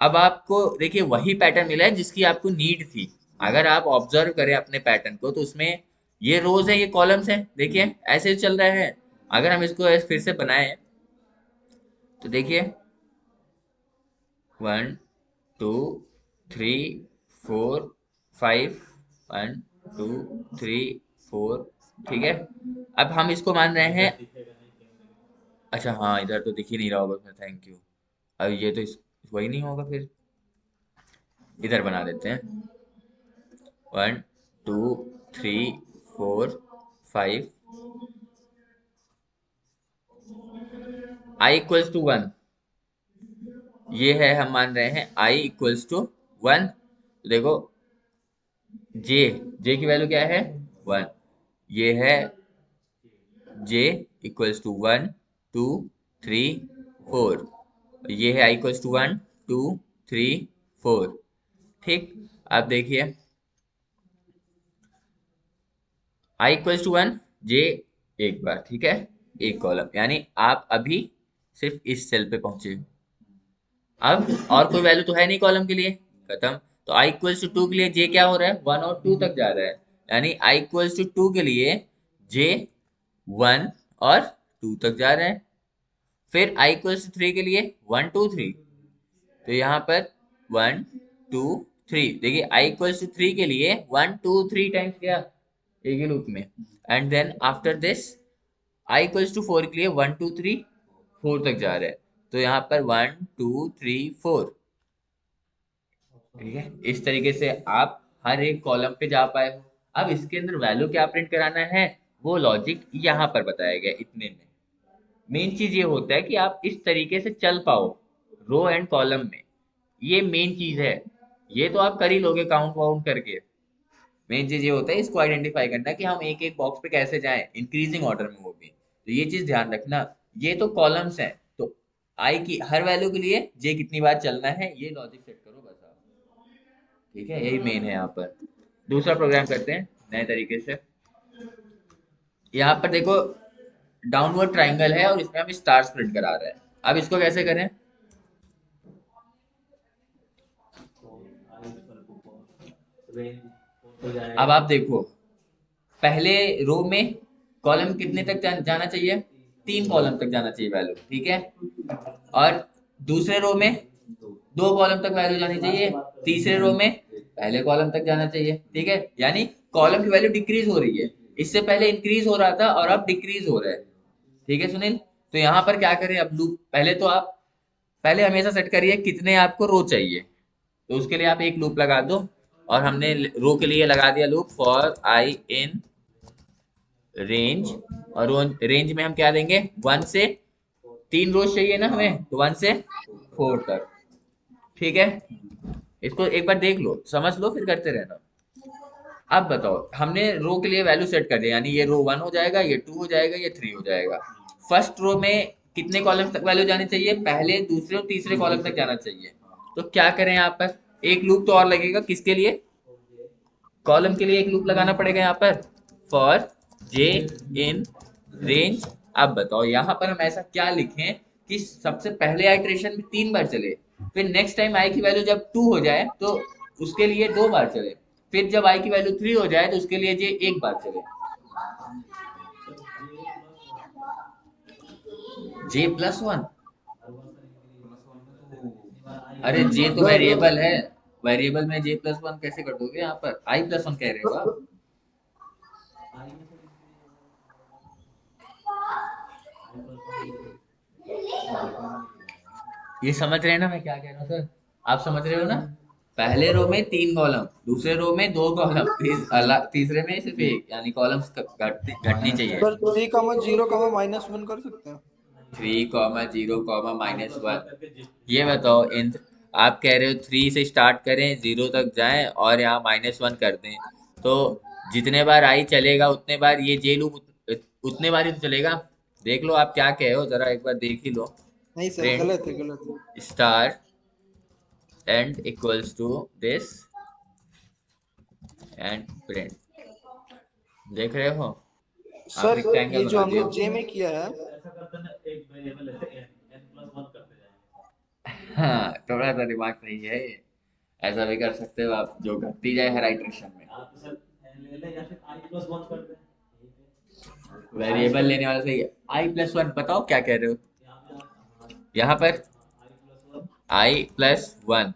अब आपको देखिए वही पैटर्न मिला है जिसकी आपको नीड थी। अगर आप ऑब्जर्व करें अपने पैटर्न को, तो उसमें ये रोज है, ये कॉलम्स हैं, देखिए ऐसे चल रहा है। अगर हम इसको फिर से बनाएं तो देखिए 1 2 3 4 5, 1 2 3 4, ठीक है। अब हम इसको मान रहे हैं, अच्छा हाँ इधर तो दिख ही नहीं रहा होगा उसमें, थैंक यू। अब ये तो वही नहीं होगा, फिर इधर बना देते हैं, 1 2 3 4 5, i=1, ये है, हम मान रहे हैं i=1। देखो j, j की वैल्यू क्या है, 1, ये है j=1 2 3 4, ये है i=1 2 3 4, ठीक। अब देखिए i=1, j एक बार, ठीक है, एक कॉलम, यानी आप अभी सिर्फ इस सेल पे पहुंचे। अब और कोई वैल्यू तो है नहीं कॉलम के लिए, खत्म। तो i इक्वल्स टू टू के लिए j क्या हो रहा है, 1 और 2 तक जा रहा है, यानी i इक्वल्स टू 2 के लिए j 1 और 2 तक जा रहा है। फिर i इक्वल्स टू 3 के लिए 1 2 3, तो यहाँ पर 1 2 3, देखिए i इक्वल्स टू 3 के लिए 1 2 3 टाइम्स गया एक ही लूप में। And then after this i equals to 4 के लिए 1 2 3 4 तक जा रहा है, तो यहाँ पर 1 2 3 4, ठीक है। इस तरीके से आप हर एक कॉलम पे जा पाए हो। अब इसके अंदर वैल्यू क्या प्रिंट कराना है, वो लॉजिक यहाँ पर बताया गया इतने में। मेन चीज ये होता है कि आप इस तरीके से चल पाओ रो एंड कॉलम में, ये मेन चीज है। ये तो आप कर ही लोगे काउंट वाउंट करके। मेन चीज ये होता है इसको आइडेंटिफाई करना कि हम एक एक बॉक्स पे कैसे जाएं, इंक्रीजिंग ऑर्डर में, वो भी तो ये चीज ध्यान रखना। ये तो कॉलम्स हैं, तो आई की हर वैल्यू के लिए जे कितनी बार चलना है, ये लॉजिक सेट करो बस आप, ठीक है, यही मेन है यहाँ पर। दूसरा प्रोग्राम करते हैं नए तरीके से। यहाँ पर देखो डाउनवर्ड ट्राइंगल है और इसमें हमें स्टार्स प्रिंट करा रहा है। अब इसको कैसे करें, अब आप देखो पहले रो में कॉलम कितने तक जाना चाहिए, 3 कॉलम तक जाना चाहिए वैल्यू, ठीक है। और दूसरे रो में 2 कॉलम तक वैल्यू जानी चाहिए, तीसरे रो में पहले कॉलम तक जाना चाहिए, ठीक है। यानी कॉलम की वैल्यू डिक्रीज हो रही है, इससे पहले इंक्रीज हो रहा था और अब डिक्रीज हो रहा है, ठीक है सुनील। तो यहाँ पर क्या करें, अब लूप पहले तो आप पहले हमेशा सेट करिए कितने आपको रो चाहिए, तो उसके लिए आप एक लूप लगा दो। और हमने रो के लिए लगा दिया loop for I in range, और रेंज में हम क्या देंगे, 1 से 3 रोज चाहिए ना हमें, तो 1 से 4 तक, ठीक है। इसको एक बार देख लो समझ लो फिर करते रहना। अब बताओ हमने रो के लिए वैल्यू सेट कर दिया, यानी ये रो 1 हो जाएगा, ये 2 हो जाएगा, ये 3 हो जाएगा। फर्स्ट रो में कितने कॉलम तक वैल्यू जानी चाहिए, पहले दूसरे और तीसरे कॉलम तक जाना चाहिए। तो क्या करें, यहाँ पर एक लूप तो और लगेगा, किसके लिए, कॉलम के लिए एक लूप लगाना पड़ेगा यहाँ पर, फॉर जे इन रेंज। अब बताओ यहाँ पर हम ऐसा क्या लिखें कि सबसे पहले आइट्रेशन में 3 बार चले, फिर नेक्स्ट टाइम आई की वैल्यू जब 2 हो जाए तो उसके लिए 2 बार चले, फिर जब आई की वैल्यू 3 हो जाए तो उसके लिए जे एक बार चले। J+1, अरे जे तो सर वेरिएबल है, वेरिएबल में J+1 कैसे कर दोगे, यहाँ पर I+1 कह रहे हो आप। ये समझ रहे हैं ना मैं क्या कह रहा हूँ सर, आप समझ रहे हो ना। पहले रो में 3 कॉलम, दूसरे रो में 2 कॉलम, तीसरे में सिर्फ एक, यानी कॉलम्स घटनी चाहिए। सर 3 0 -1 कर सकते हैं। 3 0 -1, ये बताओ इन, आप कह रहे हो 3 से स्टार्ट करें 0 तक जाएं और यहाँ -1 कर दें, तो जितने बार आई चलेगा उतने बार ये जे लूप उतने बार ही तो चलेगा। देख लो आप क्या कह रहे हो, जरा एक बार देख ही लो। नहीं सर, प्रिंट गलत है, गलत है। Star end equals to this end print, देख रहे हो आप, सर रेक्टेंगल ये जो बना हम दिया। लोग जे में किया है, हाँ थोड़ा सा दिमाग सही है ये, ऐसा भी कर सकते हो आप, जो घटती जाए हर आइट्रेशन में। वेरिएबल लेने वाला सही है। I+1 बताओ क्या कह रहे हो यहाँ पर, I+1,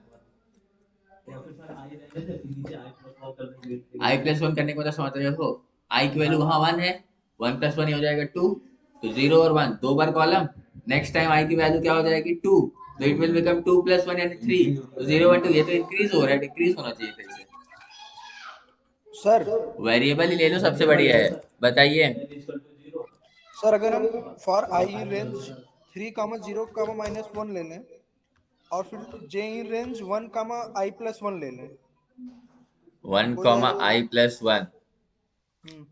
I+1 करने को तो समझ रहे हो, आई की वैल्यू वहां 1 है, 1+1 हो जाएगा 2, तो 0 और 1 2 बार कॉलम, नेक्स्ट टाइम आई की वैल्यू क्या हो जाएगी 2, तो इट विल बिकम 2+1 यानी 3, तो 0 1 2, ये तो इंक्रीज हो रहा है, डिक्रीज होना चाहिए फिर से। सर वेरिएबल ही ले लो सबसे बढ़िया है, बताइए। सर अगर हम फॉर आई रेंज 3 0 -1 ले लें, और फिर जे इन रेंज 1 I+1 ले लें, 1 हो कॉमा जाएगा। आई प्लस वन हम्म।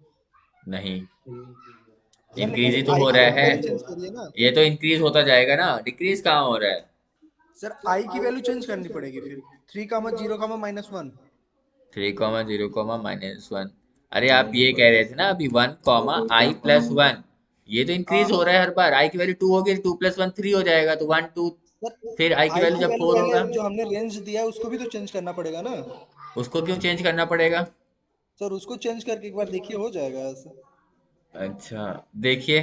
नहीं, सर इंक्रीज लेकिन ही तो आई हो की रहा है, वैल्यू चेंज करिए ना। ये तो इंक्रीज होता जाएगा ना, डिक्रीज कहाँ हो रहा है। सर आई की वैल्यू चेंज करनी पड़ेगी फिर, 3 0 -1। 3 0 -1, अरे आप ये कह रहे थे ना अभी 1, i+1, ये तो इंक्रीज हो हाँ रहा है हर बार। आई की वैल्यू 2 होगी, 2+1 3 हो जाएगा, तो 1 2। सर, फिर आई की आई वैल्यू की जब वैल्यू 4 पहले होगा, जो हमने रेंज दिया है उसको भी तो चेंज करना पड़ेगा ना। उसको क्यों चेंज करना पड़ेगा? सर उसको चेंज करके एक बार देखिए, हो जाएगा ऐसे। अच्छा, देखिए,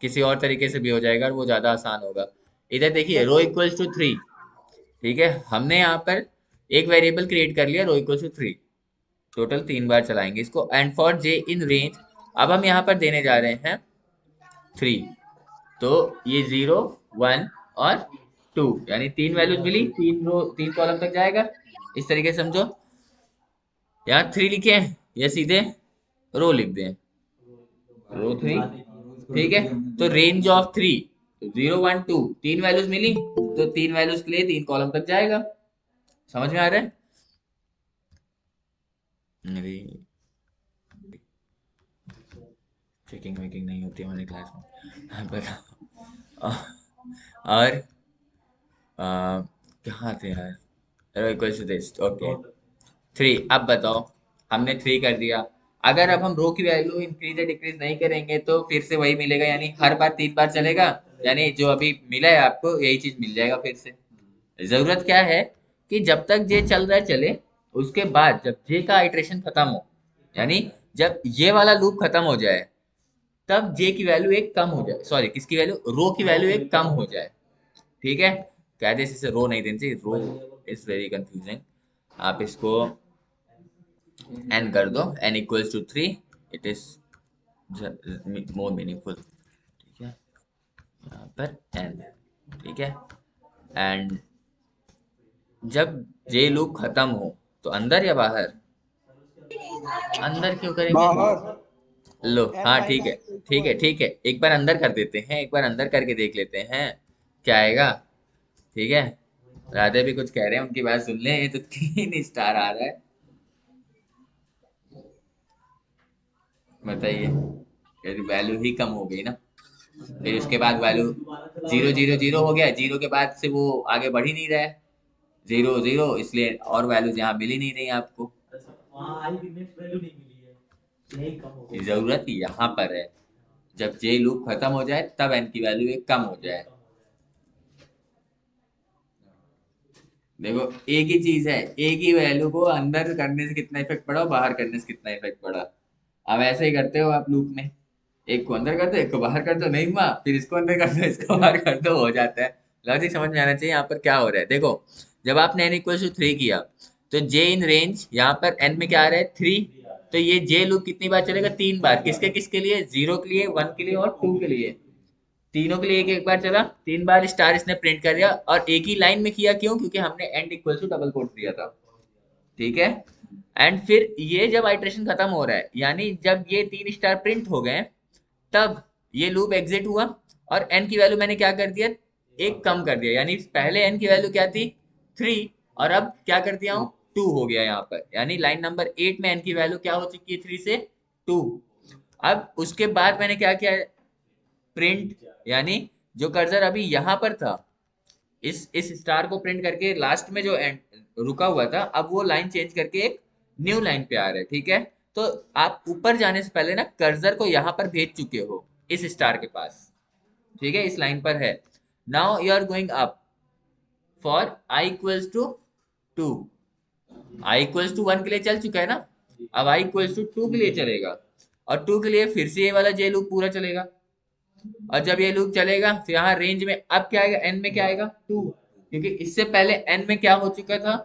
किसी और तरीके से भी हो जाएगा और वो ज्यादा आसान होगा। इधर देखिए, सर रो इक्वल्स टू 3। ठीक है, हमने यहाँ पर एक वेरिएबल क्रिएट कर लिया, रो इक्वल्स टू 3। टोटल 3 बार चलाएंगे इसको, and for J in range. अब हम यहाँ पर देने जा रहे हैं 3। तो ये 0 1 और 2, यानी 3 वैल्यूज मिली, 3 रो 3 कॉलम तक जाएगा। इस तरीके से समझो। यहाँ 3 लिखे या सीधे रो लिख दें, रो 3। ठीक है, तो रेंज ऑफ 3, तो 0 1 2, 3 वैल्यूज मिली, तो 3 वैल्यूज के लिए 3 कॉलम तक जाएगा। समझ में आ रहा है? अरे, चेकिंग वेकिंग नहीं होती हमारे क्लास में। हाँ, बताओ। और कहाँ थे यार? रो इक्वल्स टू दिस, ओके। 3, अब बताओ, हमने 3 कर दिया। अगर अब हम रो की वैल्यू इंक्रीज या डिक्रीज नहीं करेंगे तो फिर से वही मिलेगा, यानी हर बार 3 बार चलेगा। यानी जो अभी मिला है आपको यही चीज मिल जाएगा फिर से। जरूरत क्या है कि जब तक जे चल रहा है चले, उसके बाद जब जे का आइट्रेशन खत्म हो, यानी जब ये वाला लूप खत्म हो जाए, तब जे की वैल्यू एक कम हो जाए, सॉरी किसकी वैल्यू, रो की वैल्यू एक कम हो जाए। ठीक है, कहते इसे रो नहीं देना चाहिए, रो इज वेरी कंफ्यूजिंग। आप इसको n कर दो, n equals to 3, it is more meaningful. ठीक है, यहाँ पर n। ठीक है, एंड जब जे लूप खत्म हो, तो अंदर या बाहर? अंदर क्यों करेंगे? बाहर। लो, एन हाँ ठीक है, माइनस इक्वल टू ठीक है, वन। ठीक है, एक बार अंदर कर देते हैं, एक बार अंदर करके देख लेते हैं क्या आएगा। ठीक है, राधे भी कुछ कह रहे हैं, उनकी बात सुन ले। ये तो 3 स्टार आ रहा है, बताइए। यदि वैल्यू ही कम हो गई ना, फिर उसके बाद वैल्यू 0 0 0 हो गया, 0 के बाद से वो आगे बढ़ ही नहीं रहा है, 0 0, इसलिए और वैल्यूज यहाँ मिल ही नहीं रही आपको। जरूरत यहाँ पर है, जब जे लूप खत्म हो जाए तब एन की वैल्यू एक कम हो जाए। देखो, एक ही चीज है, एक ही वैल्यू को अंदर करने से कितना इफेक्ट पड़ा और बाहर करने से कितना इफेक्ट पड़ा। अब ऐसे ही करते हो आप लूप में, एक को अंदर कर दो, एक को बाहर कर दो, नहीं हुआ, फिर इसको अंदर कर दो, इसको बाहर कर दो, हो जाता है। लॉजिक समझ में आना चाहिए यहाँ पर क्या हो रहा है। देखो, जब आपने n इक्वल टू 3 किया, तो j इन रेंज, यहाँ पर n में क्या आ रहा है 3, तो ये j लूप कितनी बार चलेगा? 3 बार। किसके किसके लिए? 0 के लिए, 1 के लिए और 2 के लिए। तीनों के लिए एक एक बार चला, 3 बार स्टार इसने प्रिंट कर दिया, और एक ही लाइन में किया, क्यों? क्योंकि हमने end equal to double quote दिया था। ठीक है, एंड फिर ये जब आइट्रेशन खत्म हो रहा है, यानी जब ये 3 स्टार प्रिंट हो गए, तब ये लूप एग्जिट हुआ, और n की वैल्यू मैंने क्या कर दिया, एक कम कर दिया। यानी पहले n की वैल्यू क्या थी? 3, और अब क्या कर दिया हूँ, 2 हो गया यहाँ पर। यानी लाइन नंबर 8 में n की वैल्यू क्या हो चुकी है, 3 से 2। अब उसके बाद मैंने क्या किया, प्रिंट, यानी जो कर्सर अभी यहाँ पर था, इस स्टार को प्रिंट करके लास्ट में जो एंड रुका हुआ था, अब वो लाइन चेंज करके एक न्यू लाइन पे आ रहा है। ठीक है, तो आप ऊपर जाने से पहले ना कर्सर को यहाँ पर भेज चुके हो, इस स्टार के पास। ठीक है, इस लाइन पर है। Now you are going up for i equals to 2। I equals to 1 के लिए चल चुका है ना, अब आई इक्वल्स टू 2 के लिए चलेगा, और 2 के लिए फिर से ये वाला जे लूप पूरा चलेगा। और जब ये लूप चलेगा तो यहाँ रेंज में अब क्या आएगा, एन में क्या आएगा, 2, क्योंकि इससे पहले एन में क्या हो चुका था,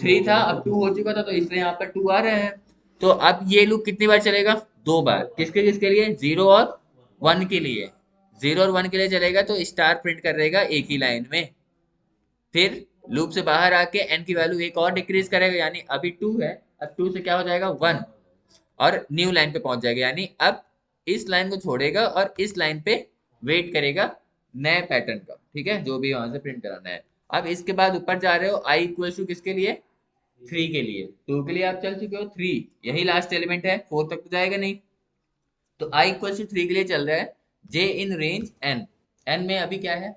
3 था, अब 2 हो चुका था, तो इसलिए यहाँ पर 2 आ रहे हैं। तो अब ये लूप कितनी बार चलेगा? 2 बार। किसके किसके लिए? 0 और 1 के लिए। 0 और 1 के लिए चलेगा, तो स्टार प्रिंट करेगा एक ही लाइन में। फिर लूप से बाहर आके एन की वैल्यू एक और डिक्रीज करेगा, यानी अभी 2 है, अब 2 से क्या हो जाएगा, 1, और न्यू लाइन पे पहुंच जाएगा। यानी अब इस लाइन को छोड़ेगा और इस लाइन पे वेट करेगा नए पैटर्न का। ठीक है, जो भी वहां से प्रिंट कराना है। अब इसके बाद ऊपर जा रहे हो, आई इक्वल टू किसके लिए, 3 के लिए। 2 के लिए आप चल चुके हो, 3 यही लास्ट एलिमेंट है, 4 तक तो जाएगा नहीं। तो आई इक्वल टू 3 के लिए चल रहा है जे इन रेंज एन। एन में अभी क्या है,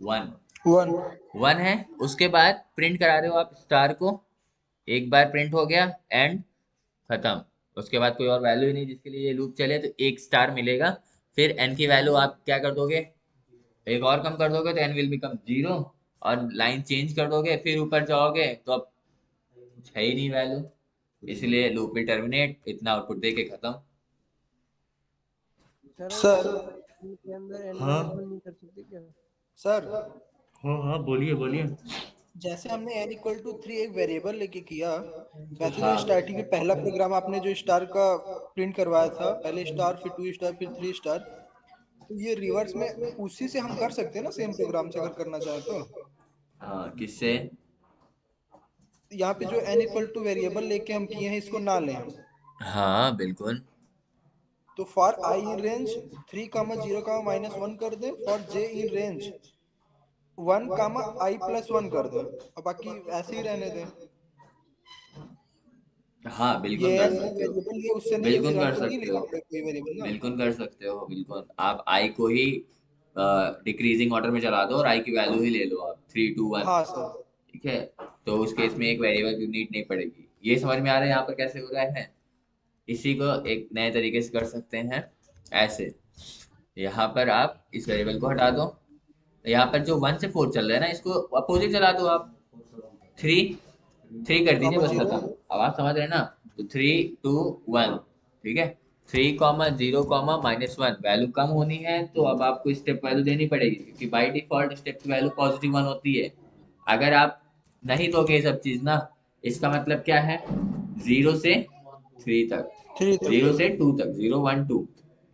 1। वन। 1 है, उसके बाद प्रिंट करा रहे हो आप स्टार को, एक बार प्रिंट हो गया, एंड खत्म। उसके बाद कोई और वैल्यू ही नहीं जिसके लिए ये लूप चले, तो एक स्टार मिलेगा। फिर एन की वैल्यू आप क्या कर दोगे, एक और कम कर दोगे तो एन विल बिकम 0, और लाइन चेंज कर दोगे फिर ऊपर जाओगे तो अब कुछ है ही नहीं वैल्यू, इसलिए लूप भी टर्मिनेट, इतना आउटपुट दे के खत्म। सर सर के अंदर n हाँ माइनस वन नहीं कर सकते क्या? सर हाँ हाँ, बोलिए बोलिए। जैसे हमने n इक्वल टू 3 एक वेरिएबल लेके किया, वैसे जो हाँ स्टार्टिंग में पहला प्रोग्राम आपने जो स्टार का प्रिंट करवाया था, पहले स्टार फिर 2 स्टार फिर 3 स्टार, तो ये रिवर्स में उसी से हम कर सकते हैं ना, सेम प्रोग्राम से अगर करना चाहे तो। हाँ, किससे? यहाँ पे जो n इक्वल टू वेरिएबल लेके हम किए हैं इसको ना लें हम, हाँ बिल्कुल। तो for i in range 3 comma 0 comma minus one कर दें, for j in range 1 comma i plus one कर दें, और बाकी ऐसे ही रहने दें। हाँ बिल्कुल ये कर जो सकते हो, वेरिएबल है उससे नहीं है, बिल्कुल फिर कर हमको नहीं सकते लेना हो, पड़ेगा कोई वेरिएबल ना। बिल्कुल कर सकते हो, बिल्कुल आप आई को ही डिक्रीजिंग ऑर्डर में चला दो और आई की वैल्यू ही ले लो आप 3 2 1। हाँ सर। ठीक है, तो उस केस में एक वेरिएबल की नीड नहीं पड़ेगी। ये समझ में आ रहा है यहाँ पर कैसे हो रहा है? इसी को एक नए तरीके से कर सकते हैं ऐसे, यहाँ पर आप इस वेरिएबल को हटा दो, यहाँ पर जो 1 से 4 चल रहा है ना इसको अपोजिट चला दो आप, 3 कर दीजिए कामा बस, जीरो। खत्म। अब आप समझ रहे हैं ना, तो 3 2 1, ठीक है। 3 0 माइनस वन वैल्यू कम होनी है तो अब आपको स्टेप वैल्यू देनी पड़ेगी, क्योंकि बाई डिफॉल्ट स्टेप की वैल्यू +1 होती है। अगर आप नहीं दोगे ये सब चीज ना, इसका मतलब क्या है, 0 से 3 तक, 3 तक। 0 से 2 तक, 0 1 2,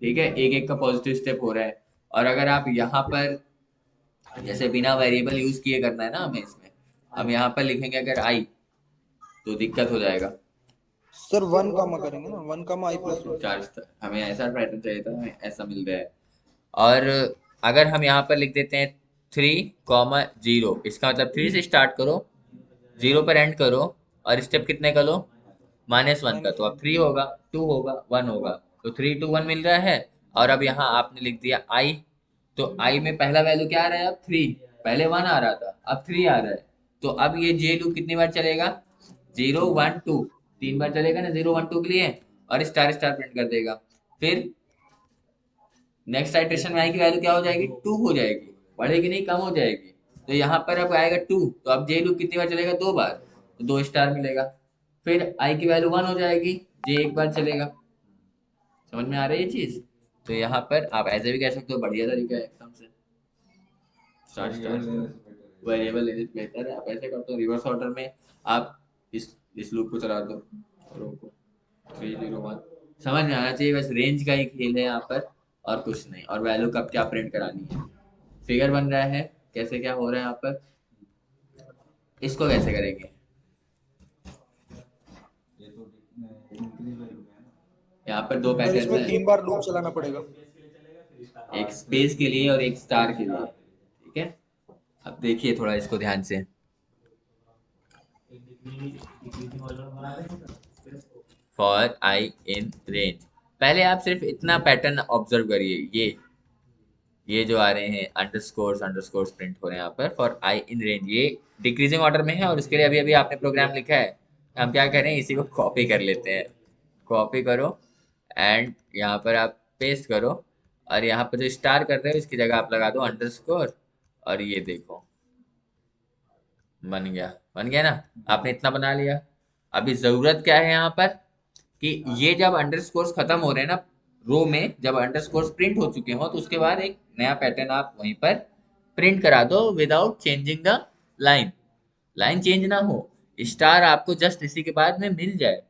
ठीक है, एक एक का पॉजिटिव स्टेप हो रहा है। और अगर आप यहाँ पर जैसे बिना वेरिएबल यूज किए करना है ना हमें इसमें, हम यहाँ पर लिखेंगे अगर आई, तो दिक्कत हो जाएगा। सर 1 कामा करेंगे ना, 1 comma i plus one. Charge था, हमें ऐसा पैटर्न चाहिए था, हमें ऐसा मिल रहा है। और अगर हम यहाँ पर लिख देते हैं 3 0, इसका मतलब 3 से स्टार्ट करो, 0 पर एंड करो, और स्टेप कितने का लो, -1 का, माइनस तो अब वन। 3 होगा, 2 होगा, 1 होगा, तो 3 2 1 मिल रहा है। और अब यहाँ आपने लिख दिया आई, तो आई में पहला वैल्यू क्या आ रहा है, अब 3, पहले 1 आ रहा था अब 3 आ रहा है। तो अब ये जे लूप कितनी बार चलेगा, 0 1 2, 3 बार चलेगा ना 0 1 2 के लिए, और स्टार स्टार प्रिंट कर देगा। फिर नेक्स्ट आइट्रेशन में आई की वैल्यू क्या हो जाएगी, 2 हो जाएगी, बढ़ेगी नहीं, कम हो जाएगी। तो यहाँ पर अब आएगा 2, तो अब जे लूप कितनी बार चलेगा, 2 बार, तो 2 स्टार मिलेगा। फिर आई की वैल्यू 1 हो जाएगी, जे एक बार चलेगा। समझ में आ रही है चीज? तो यहाँ पर आप ऐसे भी कह सकते हो, बढ़िया तरीका है एकदम से, स्टार स्टार वेरिएबल लेने से बेहतर है। आप ऐसे करते हो रिवर्स ऑर्डर में, आप इस लूप को चला दो, रोको 3 0 1, समझ में आना चाहिए, बस रेंज का ही खेल है यहाँ पर, और कुछ नहीं। और वैल्यू कब क्या प्रिंट करानी है, फिगर बन रहा है कैसे क्या हो रहा है यहाँ पर, इसको कैसे करेंगे। यहाँ पर दो सर पैटर्न इसमें है, 3 बार लूप चलाना पड़ेगा। एक स्पेस के लिए और एक स्टार के लिए, ठीक है। अब देखिए थोड़ा इसको ध्यान से, फॉर आई इन रेंज, पहले आप सिर्फ इतना पैटर्न ऑब्जर्व करिए, ये जो आ रहे हैं अंडरस्कोर्स अंडरस्कोर्स प्रिंट हो रहे हैं यहाँ पर, फॉर आई इन रेंज, ये डिक्रीजिंग ऑर्डर में है, और इसके लिए अभी अभी आपने प्रोग्राम लिखा है। हम क्या करें, इसी को कॉपी कर लेते हैं, कॉपी करो एंड यहाँ पर आप पेस्ट करो, और यहाँ पर जो स्टार कर रहे हो इसकी जगह आप लगा दो अंडरस्कोर, और ये देखो बन गया, बन गया ना। आपने इतना बना लिया। अभी जरूरत क्या है यहाँ पर, कि ये जब अंडरस्कोर्स खत्म हो रहे हैं ना, रो में जब अंडरस्कोर्स प्रिंट हो चुके हो, तो उसके बाद एक नया पैटर्न आप वहीं पर प्रिंट करा दो without changing the line, line change ना हो, स्टार आपको जस्ट इसी के बाद में मिल जाए,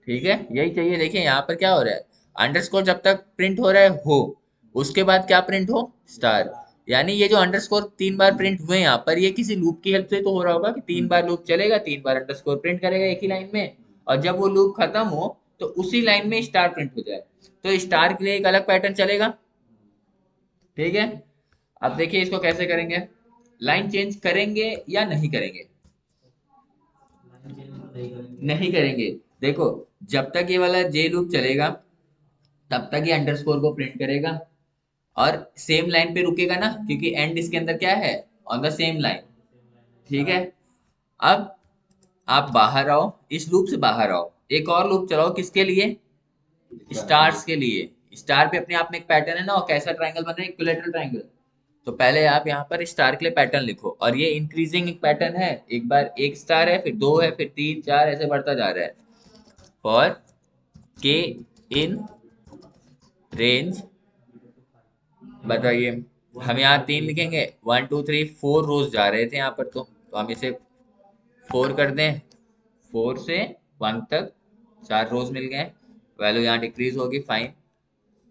ठीक है, यही चाहिए। देखिए यहाँ पर क्या हो रहा है, अंडरस्कोर जब तक प्रिंट हो रहा है हो, उसके बाद क्या प्रिंट हो, स्टार। यानी ये जो अंडरस्कोर 3 बार प्रिंट हुए यहाँ पर, ये किसी लूप की हेल्प से तो हो रहा होगा कि 3 बार लूप चलेगा, 3 बार अंडरस्कोर प्रिंट करेगा एक ही लाइन में, और जब वो लूप खत्म हो तो उसी लाइन में स्टार प्रिंट हो जाए, तो स्टार के लिए एक अलग पैटर्न चलेगा, ठीक है। अब देखिए इसको कैसे करेंगे, लाइन चेंज करेंगे या नहीं करेंगे, नहीं करेंगे। देखो, जब तक ये वाला जे लूप चलेगा तब तक ये अंडरस्कोर को प्रिंट करेगा, और सेम लाइन पे रुकेगा ना, क्योंकि एंड इसके अंदर क्या है, ऑन द सेम लाइन, ठीक है। अब आप बाहर आओ, इस लूप से बाहर आओ, एक और लूप चलाओ, किसके लिए? स्टार्स के लिए। स्टार पे अपने आप में एक पैटर्न है ना, और कैसा ट्रायंगल बन रहा है? Equilateral triangle. तो पहले आप यहाँ पर स्टार के लिए पैटर्न लिखो, और ये इंक्रीजिंग एक पैटर्न है। एक बार एक स्टार है, फिर दो है, फिर तीन, चार, ऐसे बढ़ता जा रहा है। फॉर के इन रेंज, बताइए, हम यहाँ तीन लिखेंगे। 1 2 3 4 रोज जा रहे थे यहाँ पर, तो हम इसे 4 कर दें। 4 से 1 तक 4 रोज मिल गए। वैल्यू यहाँ डिक्रीज होगी, फाइन।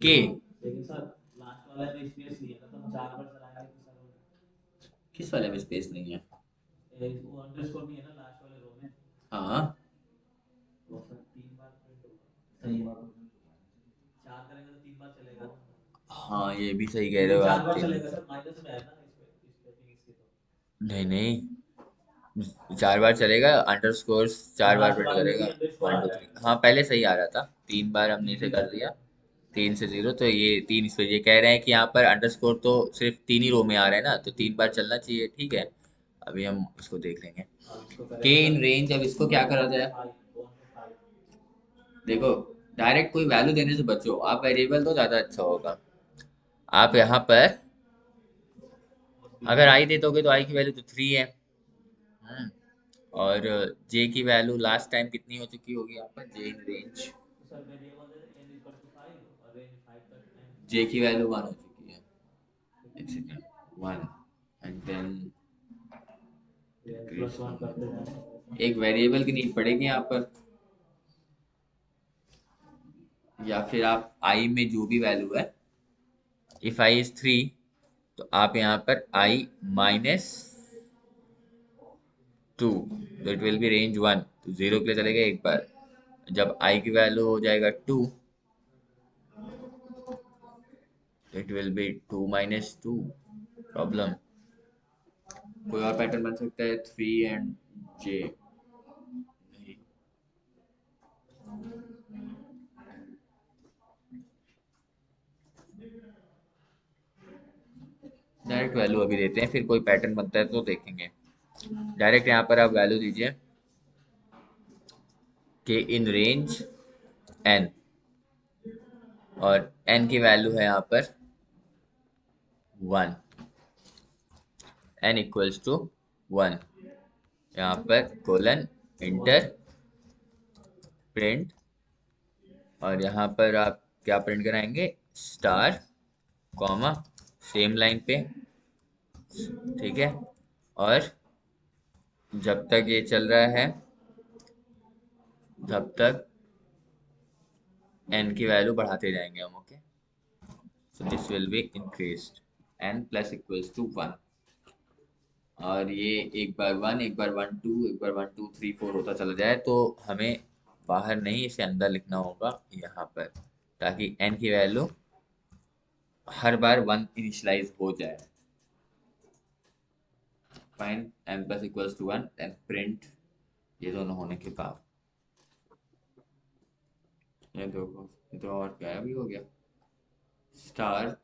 के, किस वाले में स्पेस नहीं है? हाँ, हाँ ये भी सही कह रहे हो आप। नहीं नहीं, 4 बार चलेगा, अंडरस्कोर 4 बार प्रिंट करेगा। 1 2 3, हाँ पहले सही आ रहा था, 3 बार हमने इसे कर दिया। 3 से 0, तो ये तीन, इस पे ये कह रहे हैं कि यहाँ पर अंडरस्कोर तो सिर्फ 3 ही रो में आ रहा है ना, तो 3 बार चलना चाहिए, ठीक है। अभी हम इसको देख लेंगे। के इन रेंज, अब इसको क्या करा जाए? देखो, डायरेक्ट कोई वैल्यू देने से बचो, आप वेरिएबल तो ज्यादा अच्छा होगा। आप यहाँ पर अगर आई दे दोगे तो आई की वैल्यू तो 3 है। हम्म, और जे की वैल्यू लास्ट टाइम कितनी हो चुकी होगी यहाँ पर? जे इन रेंज, जे की वैल्यू 1 हो चुकी है। एक सेकेंड, 1, एंड देन एक वेरिएबल की नीड पड़ेगी यहाँ पर, या फिर आप आई में जो भी वैल्यू है, इफ आई इज 3, तो आप यहाँ पर आई -2, तो इट विल बी रेंज 1, तो 0 के लिए चलेगा एक बार। जब आई की वैल्यू हो जाएगा 2, इट विल बी 2 - 2 प्रॉब्लम। कोई और पैटर्न बन सकता है? 3 एंड जे, डायरेक्ट वैल्यू अभी देते हैं, फिर कोई पैटर्न बनता है तो देखेंगे। डायरेक्ट यहाँ पर आप वैल्यू दीजिए कि इन रेंज एन, और एन की वैल्यू है यहाँ पर 1, एन इक्वल्स टू 1, यहाँ पर कोलन, इंटर, प्रिंट, और यहाँ पर आप क्या प्रिंट कराएंगे? स्टार, कॉमा, सेम लाइन पे, ठीक है। और जब तक ये चल रहा है, तब तक एन की वैल्यू बढ़ाते जाएंगे हम, okay. So this will be increased, n plus equals to 1। और ये एक बार 1, एक बार 1 2, एक बार 1 2 3 4 होता चला जाए, तो हमें बाहर नहीं, इसे अंदर लिखना होगा यहाँ पर, ताकि एन की वैल्यू हर बार 1 इनिशियलाइज हो जाए। Find n plus equals to 1, then print, ये दोनों होने के बाद, ये देखो, ये तो और क्या भी हो गया, स्टार,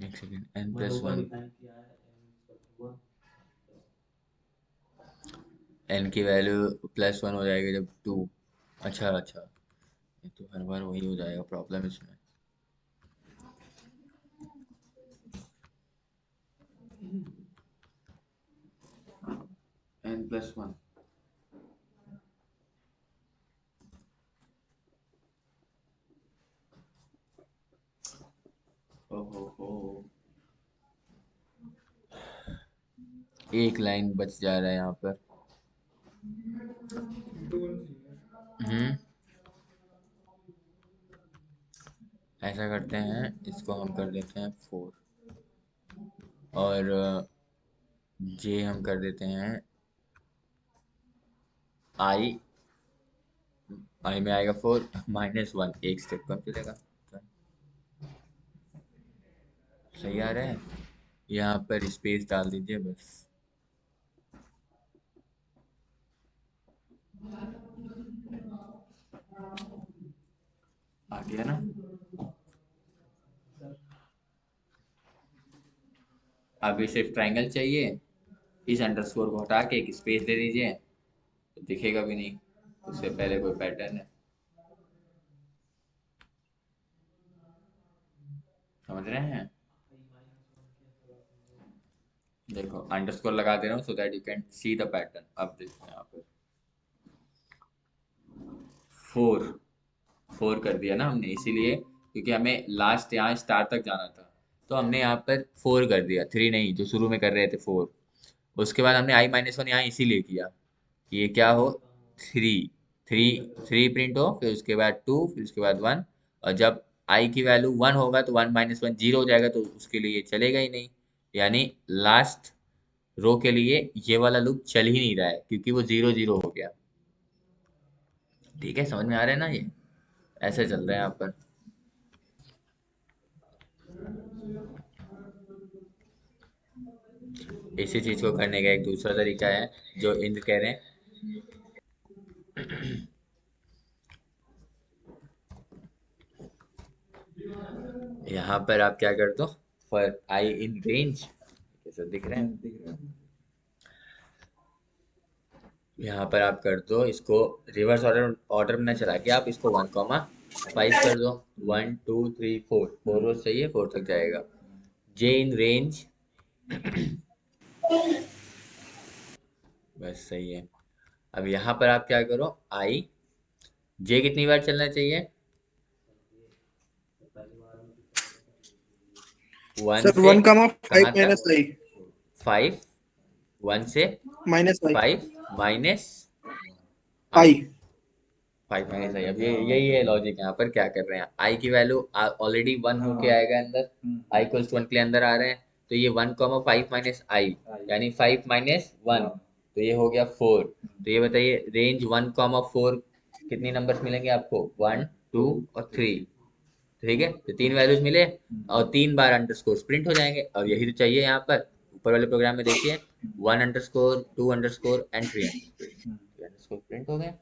एक सेकेंड, एन प्लस 1, एन की वैल्यू +1 हो जाएगी जब 2, अच्छा अच्छा, ये तो हर बार वही हो जाएगा प्रॉब्लम इसमें। n+1, ओहो, एक लाइन बच जा रहा है यहाँ पर। हम्म, ऐसा करते हैं, इसको हम कर देते हैं 4, और जे हम कर देते हैं आई, आई में आएगा 4 -1, एक स्टेप कम चलेगा। सही आ रहा है, यहाँ पर स्पेस डाल दीजिए बस, आ गया ना। अब ये सिर्फ ट्राइंगल चाहिए, इस अंडरस्कोर को हटा के एक स्पेस दे दीजिए तो दिखेगा भी नहीं, उससे पहले कोई पैटर्न है, समझ रहे हैं? देखो अंडरस्कोर लगा दे रहा हूँ so that you can see the pattern. अब देखो यहाँ पर 4 4 कर दिया ना हमने, इसीलिए क्योंकि हमें लास्ट यहाँ स्टार तक जाना था, तो हमने यहाँ पर 4 कर दिया, 3 नहीं जो शुरू में कर रहे थे 4। उसके बाद हमने i-1 यहाँ इसीलिए किया कि ये क्या हो, 3 3 3 प्रिंट हो, फिर उसके बाद 2, फिर उसके बाद 1, और जब i की वैल्यू 1 होगा तो 1 - 1 0 हो जाएगा, तो उसके लिए ये चलेगा ही नहीं, यानी लास्ट रो के लिए ये वाला लूप चल ही नहीं रहा है क्योंकि वो 0 0 हो गया। ठीक है, समझ में आ रहा है ना? ये ऐसे चल रहा है यहाँ पर। इसी चीज को करने का एक दूसरा तरीका है जो इंद्र कह रहे हैं। यहाँ पर आप क्या कर दो, फॉर आई इन रेंज, कैसे दिख रहे हैं? यहाँ पर आप कर दो इसको रिवर्स ऑर्डर में न चला के आप इसको 1,5 कर दो। 1 2 3 4 4 रोज चाहिए, 4 तक जाएगा। जे इन रेंज, बस सही है। अब यहाँ पर आप क्या करो, आई जे कितनी बार चलना चाहिए, 1 सर से 1,5 कहाँ तक, माइनस आई 5, 1 से minus I 5 minus I, I 5 - i। अब ये यही है लॉजिक, यहाँ पर क्या कर रहे हैं, आई की वैल्यू ऑलरेडी 1 होके आएगा अंदर, आई इक्वल्स टू 1 के लिए अंदर आ रहे हैं, तो ये 1,5 - i यानी 5 - 1, तो ये हो गया 4। तो ये बताइए रेंज 1,4 कितनी नंबर्स मिलेंगे आपको, 1 2 और 3। ठीक है, तो 3 वैल्यूज मिले और 3 बार अंडरस्कोर प्रिंट हो जाएंगे, और यही तो चाहिए यहाँ पर। ऊपर वाले प्रोग्राम में देखिए 1 underscore 2 underscore and 3 underscore print हो गए।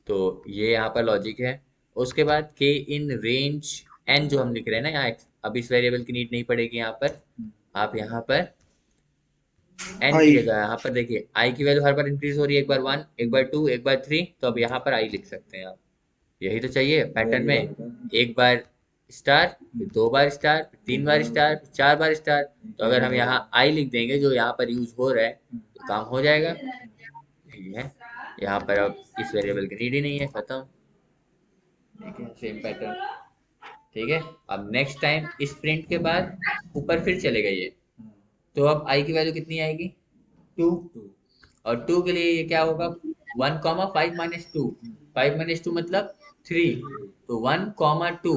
तो ये यहाँ पर लॉजिक है। उसके बाद के इन रेंज एन जो हम लिख रहे हैं ना यहाँ, अब इस वेरिएबल की नीड नहीं पड़ेगी यहाँ पर। आप यहाँ पर एन की आई जगह यहाँ पर देखिए आई की वैल्यू हर बार इंक्रीज हो रही है, एक बार 1 एक बार 2 एक बार 3, तो अब यहाँ पर आई लिख सकते हैं आप। यही तो चाहिए पैटर्न में, एक बार स्टार, फिर 2 बार स्टार, फिर 3 बार स्टार, फिर 4 बार स्टार। तो अगर हम यहाँ आई लिख देंगे जो यहाँ पर यूज हो रहा है तो काम हो जाएगा। ठीक है, यहाँ पर अब इस वेरिएबल की नीड ही नहीं है, खत्म। ठीक है, सेम पैटर्न। ठीक है, अब नेक्स्ट टाइम इस प्रिंट के बाद ऊपर फिर चलेगा ये, तो अब आई की वैल्यू कितनी आएगी, 2, और 2 के लिए ये क्या होगा, 1,5 - 2, 5 - 2 मतलब 3, तो 1,2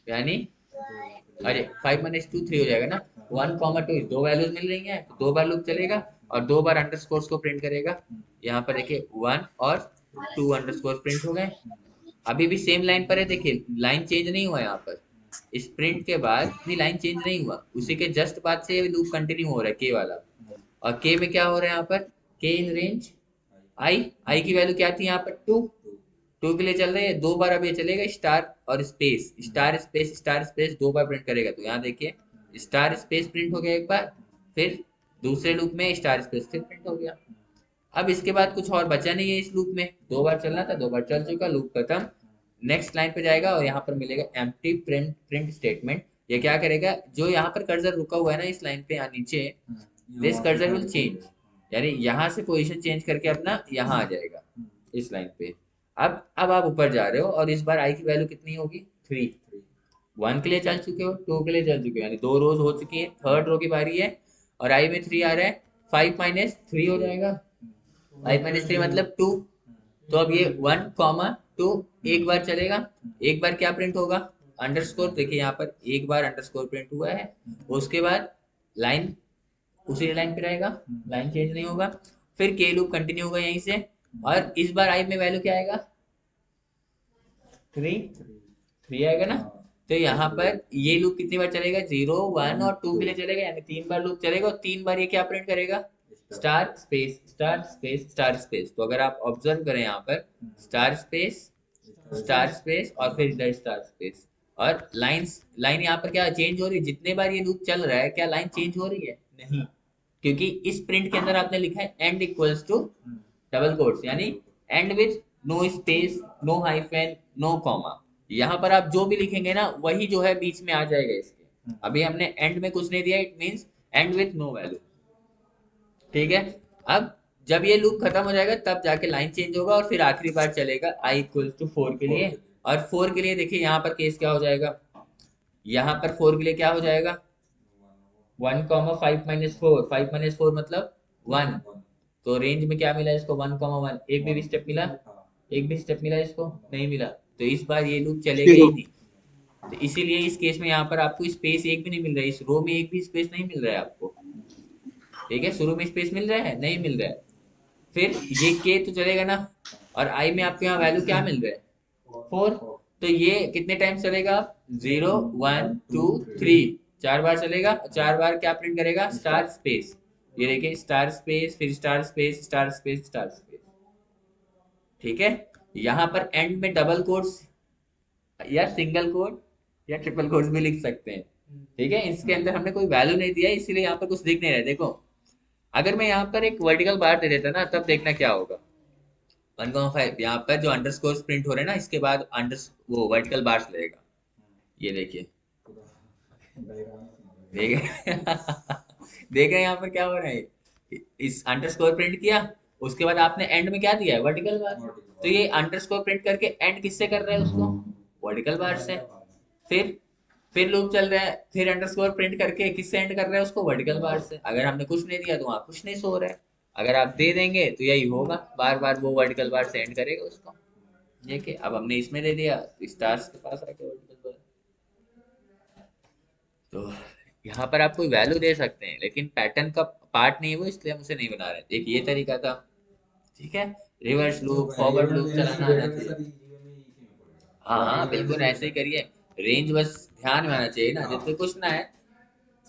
यानी, अरे 5 - 2 3 हो जाएगा ना, 1,2 दो वैल्यूज मिल रही हैं तो 2 बार लूप चलेगा और 2 बार अंडरस्कोर्स को प्रिंट करेगा। यहाँ पर देखिए 1 और 2 अंडरस्कोर प्रिंट हो गए। अभी भी सेम लाइन पर है, देखिए लाइन चेंज नहीं हुआ यहाँ पर, इस प्रिंट के बाद भी लाइन चेंज नहीं हुआ, उसी के जस्ट बाद से ये लूप कंटिन्यू हो रहा है के वाला। और के में क्या हो रहा है यहाँ पर, के इन रेंज आई की वैल्यू क्या थी यहाँ पर, 2 2 के लिए चल रहे हैं, 2 बार अब ये चलेगा स्टार और स्पेस, स्टार स्पेस 2 बार प्रिंट करेगा। तो यहाँ देखिए स्टार स्पेस प्रिंट हो गया एक बार, फिर दूसरे लूप में स्टार स्पेस फिर प्रिंट हो गया। अब इसके बाद कुछ और बचा नहीं है इस लूप में, 2 बार चलना था, 2 बार चल चुका, लूप खत्म। नेक्स्ट लाइन पे जाएगा और यहाँ पर मिलेगा एम्प्टी प्रिंट स्टेटमेंट। ये क्या करेगा, जो यहाँ पर कर्सर रुका हुआ है ना इस लाइन पे यहाँ नीचे, दिस कर्सर विल चेंज, यानी यहाँ से पोजीशन चेंज करके अपना यहाँ आ जाएगा इस लाइन पे। अब आप ऊपर जा रहे हो और इस बार आई की वैल्यू कितनी होगी, 3। 1 के लिए चल चुके हो, 2 के लिए चल चुके हो, यानी 2 रोज हो चुकी है, थर्ड रो की बारी है और आई में 3 आ रहा है, 5 - 3 हो जाएगा। 5 - 3 मतलब 2, तो अब ये 1,2 एक बार चलेगा, एक बार क्या प्रिंट होगा, अंडरस्कोर। देखिए यहाँ पर एक बार अंडरस्कोर प्रिंट हुआ है, उसके बाद लाइन उसी लाइन पे रहेगा, लाइन चेंज नहीं होगा, फिर के लूप कंटिन्यू होगा यहीं से, और इस बार आई में वैल्यू क्या आएगा, 3 आएगा ना। तो यहाँ पर ये लूप कितनी बार चलेगा, 0 1 और 2 के लिए चलेगा, यानी 3 बार लूप चलेगा और 3 बार ये क्या प्रिंट करेगा, star space star space star space. तो अगर आप ऑब्जर्व करें यहाँ पर स्टार स्पेस और फिर इधर स्टार स्पेस, और लाइन यहाँ पर क्या चेंज हो रही है? जितने बार ये लूप चल रहा है क्या लाइन चेंज हो रही है? नहीं, क्योंकि इस प्रिंट के अंदर आपने लिखा है end equals to double quotes, यानी end with no space, no hyphen, no comma. यहाँ पर आप जो भी लिखेंगे ना वही जो है बीच में आ जाएगा इसके। अभी हमने एंड में कुछ नहीं दिया, it means end with no value. ठीक है, अब जब ये लूप खत्म हो जाएगा तब जाके लाइन चेंज होगा और फिर आखिरी बार चलेगा i इक्वल्स टू 4 के लिए। और 4 के लिए देखिए यहाँ पर केस क्या हो जाएगा, यहाँ पर 4 के लिए क्या हो जाएगा, 1 कॉमा 5 माइनस 4, 5 माइनस 4 मतलब 1। तो रेंज में क्या मिला इसको, 1 कॉमा 1। एक भी स्टेप मिला, एक भी स्टेप मिला इसको नहीं मिला, तो इस बार ये लूप चलेगा ही जीरो। नहीं। तो इसीलिए इस केस में यहाँ पर आपको स्पेस एक भी नहीं मिल रहा है, इस रो में एक भी स्पेस नहीं मिल रहा है आपको। ठीक है, शुरू में स्पेस मिल रहा है, नहीं मिल रहा है। फिर ये के तो चलेगा ना, और आई में आपके यहाँ वैल्यू क्या मिल रहा है, 4। तो ये कितने टाइम चलेगा, 0 1 2 3, 4 बार चलेगा। 4 बार क्या प्रिंट करेगा, स्टार स्पेस। ये देखिए स्टार स्पेस, फिर star space, star space, star space. ठीक है, यहाँ पर एंड में डबल कोट्स या सिंगल कोट या ट्रिपल कोट्स भी लिख सकते हैं। ठीक है, इसके अंदर हमने कोई वैल्यू नहीं दिया इसीलिए यहाँ पर कुछ दिख नहीं रहा है। देखो अगर मैं यहाँ पर एक वर्टिकल बार दे देता ना तब देखना क्या होगा, 1,5 यहाँ पर जो अंडरस्कोर प्रिंट हो रहे हैं ना इसके बाद अंडर वो वर्टिकल बार्स लगेगा। ये देखिए, देख देख रहे हैं यहाँ पर क्या हो रहा है, इस अंडरस्कोर प्रिंट किया, उसके बाद आपने एंड में क्या दिया है, वर्टिकल बार। तो ये अंडरस्कोर प्रिंट करके एंड किससे कर रहा है उसको, वर्टिकल बार से। फिर फिर लूप चल रहा है, फिर अंडरस्कोर प्रिंट करके किससे एंड कर रहा है उसको, वर्टिकल बार से। अगर हमने कुछ नहीं दिया तो वहां कुछ नहीं सो रहा है, अगर आप दे देंगे तो यही होगा, बार बार वो वर्टिकल बार से एंड करेगा उसको। देखिए अब हमने इसमें दे दिया तो स्टार्स के पास आके वर्टिकल बार। तो यहाँ पर आप कोई वैल्यू दे सकते हैं लेकिन पैटर्न का पार्ट नहीं है वो, इसलिए हम उसे नहीं बना रहे। एक ये तरीका था। ठीक है, रिवर्स लूप फॉरवर्ड लूप चलाना आना चाहिए। हाँ हाँ बिल्कुल ऐसे ही करिए, रेंज बस ध्यान में आना चाहिए ना, जब तक कुछ ना है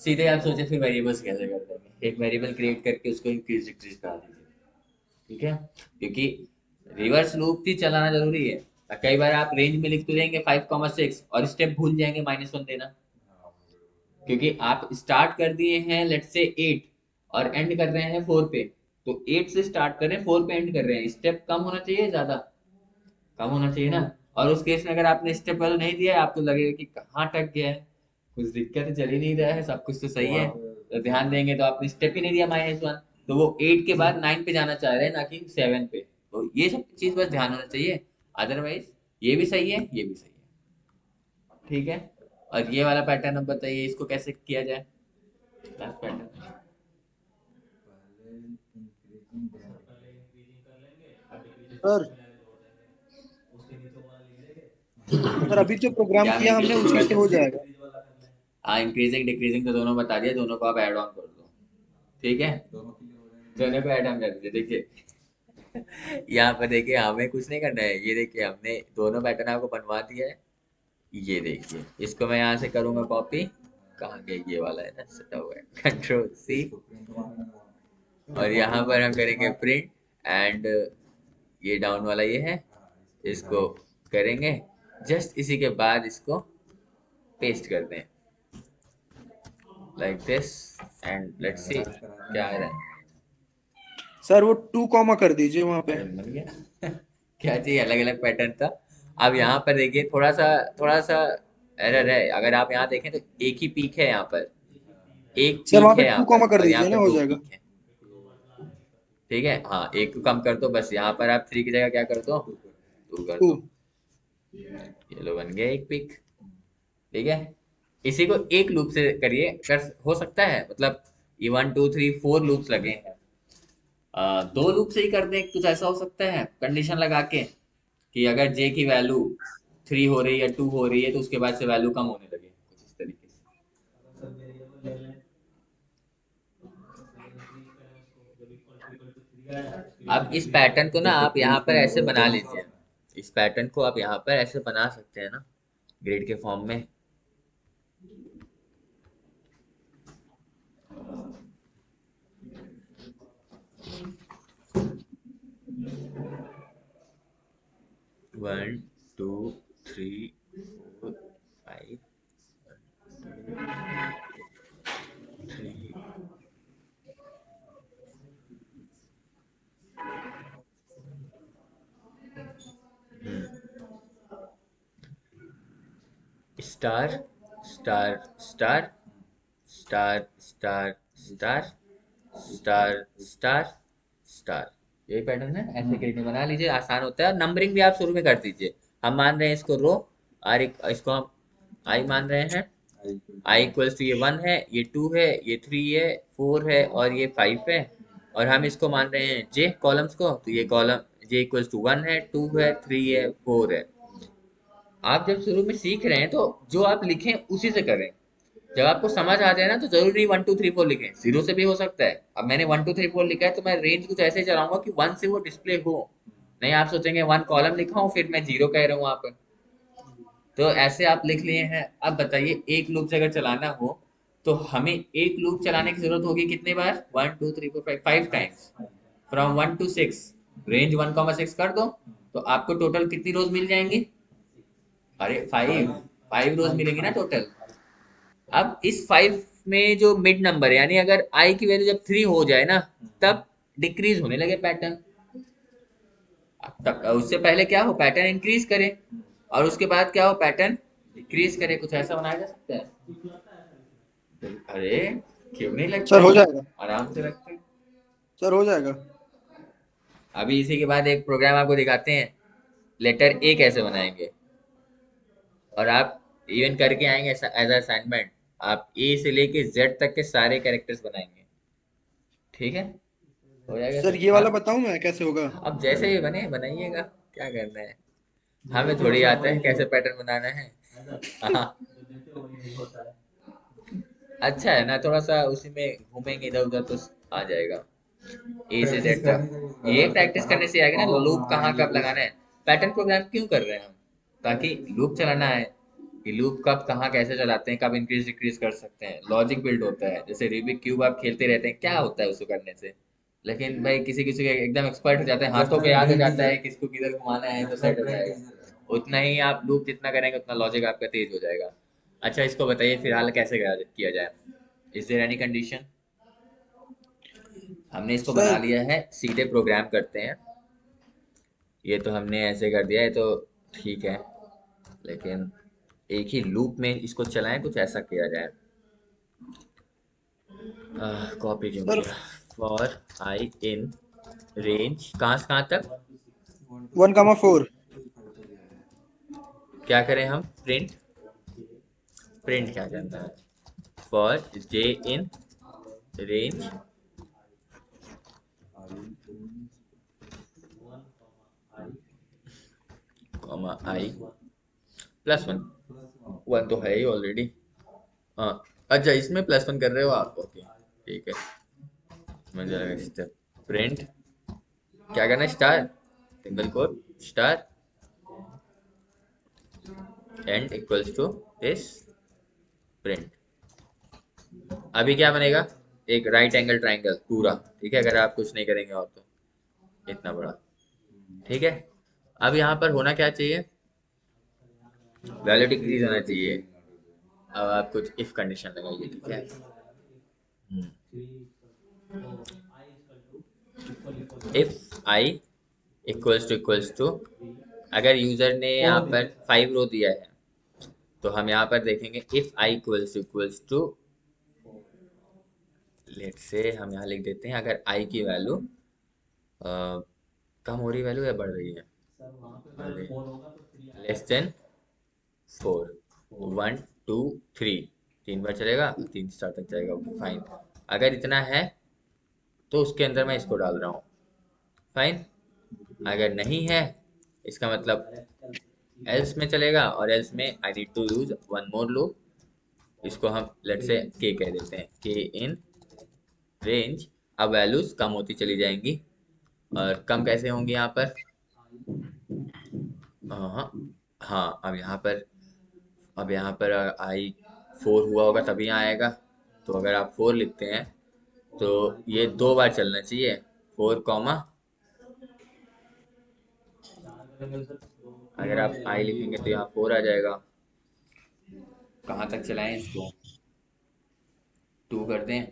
सीधे आप सोचे फिर वेरिएबल्स कैसे कर देंगे, एक वेरिएबल क्रिएट करके उसको इंक्रीज डिक्रीज करा दीजिए। ठीक है, क्योंकि रिवर्स लूप भी चलाना जरूरी है। कई बार आप रेंज में लिख तो देंगे 5,6 और स्टेप भूल जाएंगे -1 देना, क्योंकि आप स्टार्ट कर दिए हैं लेट से 8 और एंड कर रहे हैं 4 पे। तो 8 से स्टार्ट कर रहे हैं 4 पे एंड कर रहे हैं, स्टेप कम होना चाहिए ज्यादा, कम होना चाहिए ना। और उस केस में अगर आपने स्टेप वाला नहीं दिया है आपको लगेगा कि कहाँ अटक गया है, कुछ दिक्कत चल ही नहीं रहा है, सब कुछ तो सही है। तो ध्यान देंगे तो आपने स्टेप ही नहीं दिया -1, तो वो 8 के बाद 9 पे जाना चाह रहे हैं ना कि 7 पे। तो ये सब चीज बस ध्यान होना चाहिए, अदरवाइज ये भी सही है ये भी सही है। ठीक है, और ये वाला पैटर्न अब बताइए इसको कैसे किया जाए, लास्ट पैटर्न। सर सर अभी जो प्रोग्राम क्या किया हमने उसी से हो जाएगा। हाँ, इंक्रीजिंग डिक्रीजिंग तो दोनों बता दिया, दोनों को आप ऐड ऑन कर दो। ठीक है, दोनों को ऐड ऑन कर दीजिए। देखिए यहाँ पर देखिए हमें कुछ नहीं करना है, ये देखिए हमने दोनों पैटर्न आपको बनवा दिया है। ये देखिए इसको मैं यहाँ से करूंगा कॉपी, कहाँ गया ये वाला है ना सटा हुआ है, कंट्रोल सी, और यहाँ पर हम करेंगे प्रिंट एंड ये डाउन वाला ये है, इसको करेंगे जस्ट इसी के बाद इसको पेस्ट कर दें like this and let's see क्या आ रहा है। सर वो 2 कॉमा कर दीजिए वहां पे। पैटर्न बन गया क्या चाहिए, अलग अलग पैटर्न था। अब यहाँ पर देखिए थोड़ा सा एरर है, अगर आप यहाँ देखें तो एक ही पीक है यहाँ पर, एक सर वहां पीक पे है यहाँ 2 पर कॉमा कर और यहाँ दीजिए ना, पर हो दो जाएगा। पीक है। ठीक है, हाँ एक को कम कर दो बस, यहाँ पर आप 3 की जगह क्या कर दो, 2 कर 2। दो। ये लो बन गया एक पीक। ठीक है, इसी को एक लूप से करिए, कर हो सकता है मतलब ये 1 2 3 4 लूप्स लगे हैं, 2 लूप से ही कर दें, कुछ ऐसा हो सकता है कंडीशन लगा के कि अगर जे की वैल्यू 3 हो रही है या 2 हो रही है तो उसके बाद से वैल्यू कम होने लगे, कुछ इस तरीके से। अब इस पैटर्न को ना आप यहाँ पर ऐसे बना लीजिए, इस पैटर्न को आप यहाँ पर ऐसे बना सकते हैं ना ग्रिड के फॉर्म में। One two three 4 5 star star star star star star star star star, यही पैटर्न है। ऐसे करके बना लीजिए, आसान होता है। और नंबरिंग भी आप शुरू में कर दीजिए। हम मान रहे हैं इसको रो, और इसको हम आई मान रहे हैं। आई इक्वल्स टू ये 1 है, ये 2 है, ये 3 है, 4 है और ये 5 है। और हम इसको मान रहे हैं जे कॉलम्स को, तो ये कॉलम जे इक्वल्स टू 1 है, 2 है, 3 है, 4 है। आप जब शुरू में सीख रहे हैं तो जो आप लिखें उसी से करें। जब आपको समझ आ जाए ना तो जरूरी नहीं 1 2 3 4 लिखें, जीरो से भी हो सकता है। अब मैंने 1 2 3 4 लिखा है तो मैं रेंज कुछ ऐसे चलाऊंगा कि 1 से वो डिस्प्ले हो। नहीं आप सोचेंगे 1 कॉलम लिखा हूँ फिर मैं जीरो कह रहा हूँ वहां पर। तो ऐसे आप लिख लिए हैं। अब बताइए एक लूप से अगर चलाना हो तो हमें एक लूप चलाने की जरूरत होगी कितने बार? 1 2 3 4 5 5 टाइम्स, फ्रॉम 1 टू 6। रेंज 1 6 कर दो तो आपको टोटल कितनी रोज मिल जाएंगी? अरे 5 रोज मिलेंगी ना टोटल। अब इस 5 में जो मिड नंबर है, यानी अगर आई की वैल्यू जब 3 हो जाए ना, तब डिक्रीज होने लगे पैटर्न। तब उससे पहले क्या हो, पैटर्न इंक्रीज करे, और उसके बाद क्या हो, पैटर्न डिक्रीज करे। कुछ ऐसा बनाया जा सकता है? अरे क्यों नहीं लगता सर हो है? जाएगा, आराम से लगता है। सर हो जाएगा। अभी इसी के बाद एक प्रोग्राम आपको दिखाते हैं, लेटर ए कैसे बनाएंगे। और आप इवन करके आएंगे एज असाइनमेंट, आप ए से लेके जेड तक के सारे कैरेक्टर्स बनाएंगे। ठीक है, हो जाएगा सर सर। ये हाँ, वाला बताऊं मैं कैसे होगा? अब जैसे भी बने बनाइएगा, क्या करना है, हमें थोड़ी आता है कैसे पैटर्न बनाना है। हाँ, अच्छा है ना, थोड़ा सा उसी में घूमेंगे इधर उधर तो आ जाएगा। ए से जेड तक ये प्रैक्टिस करने से आएगा ना, लूप कहाँ कब लगाना है। पैटर्न प्रोग्राम क्यों कर रहे हैं हम? ताकि लूप चलाना है, कि लूप कब कहाँ कैसे चलाते हैं, कब इंक्रीज डिक्रीज कर सकते हैं, लॉजिक बिल्ड होता है। जैसे रूबिक क्यूब आप खेलते रहते हैं, क्या होता है उसको करने से? लेकिन भाई किसी किसी के एकदम एक्सपर्ट हो जाते हैं, हाथों पे याद हो जाता है किसको किधर घुमाना है तो सेट हो जाएगा। उतना ही आप लूप जितना करेंगे उतना लॉजिक आपका तेज हो जाएगा। अच्छा इसको बताइए फिलहाल कैसे किया जाए। Is there any condition? हमने इसको बना सर लिया है, सीधे प्रोग्राम करते हैं। ये तो हमने ऐसे कर दिया है तो ठीक है, लेकिन एक ही लूप में इसको चलाएं, कुछ ऐसा किया जाए। कॉपी क्यों सर किया? फॉर आई इन रेंज कहाँ से कहाँ तक? 1,4। क्या करें हम? प्रिंट, प्रिंट क्या करना है? For J in range comma I plus 1। 1 तो है ही ऑलरेडी। हाँ, अच्छा इसमें प्लस 1 कर रहे हो आप, ओके ठीक है, समझ जाएगा। स्टेप प्रिंट क्या करना है? Star single quote star end equals to this print. अभी क्या बनेगा? एक राइट एंगल ट्राइंगल पूरा, ठीक है, अगर आप कुछ नहीं करेंगे और तो इतना बड़ा। ठीक है, अब यहाँ पर होना क्या चाहिए? वैल्यू डिक्रीज होना चाहिए। अब आप कुछ इफ कंडीशन लगाइए, ठीक है। इफ आई इक्वल्स टू अगर यूजर ने यहाँ पर 5 रो दिया है तो हम यहाँ पर देखेंगे if I equals to let say हम यहाँ लिख देते हैं, अगर आई की वैल्यू कम हो रही वैल्यू या बढ़ रही है, लेस देन 4, 1 2 3, 3 बार चलेगा, 3 स्टार तक जाएगा, ओके फाइन। अगर इतना है तो उसके अंदर मैं इसको डाल रहा हूँ, फाइन। अगर नहीं है इसका मतलब एल्स में चलेगा, और एल्स में I need to use one more loop. इसको हम लेट से के कह देते हैं, के इन रेंज। अब वैल्यूज कम होती चली जाएंगी, और कम कैसे होंगी यहाँ पर? हाँ हाँ, अब यहाँ पर आई 4 हुआ होगा तभी यहाँ आएगा। तो अगर आप 4 लिखते हैं तो ये 2 बार चलना चाहिए, 4 कॉमा, अगर आप आई लिखेंगे तो यहाँ 4 आ जाएगा। कहाँ तक चलाएं इसको? 2 कर दें,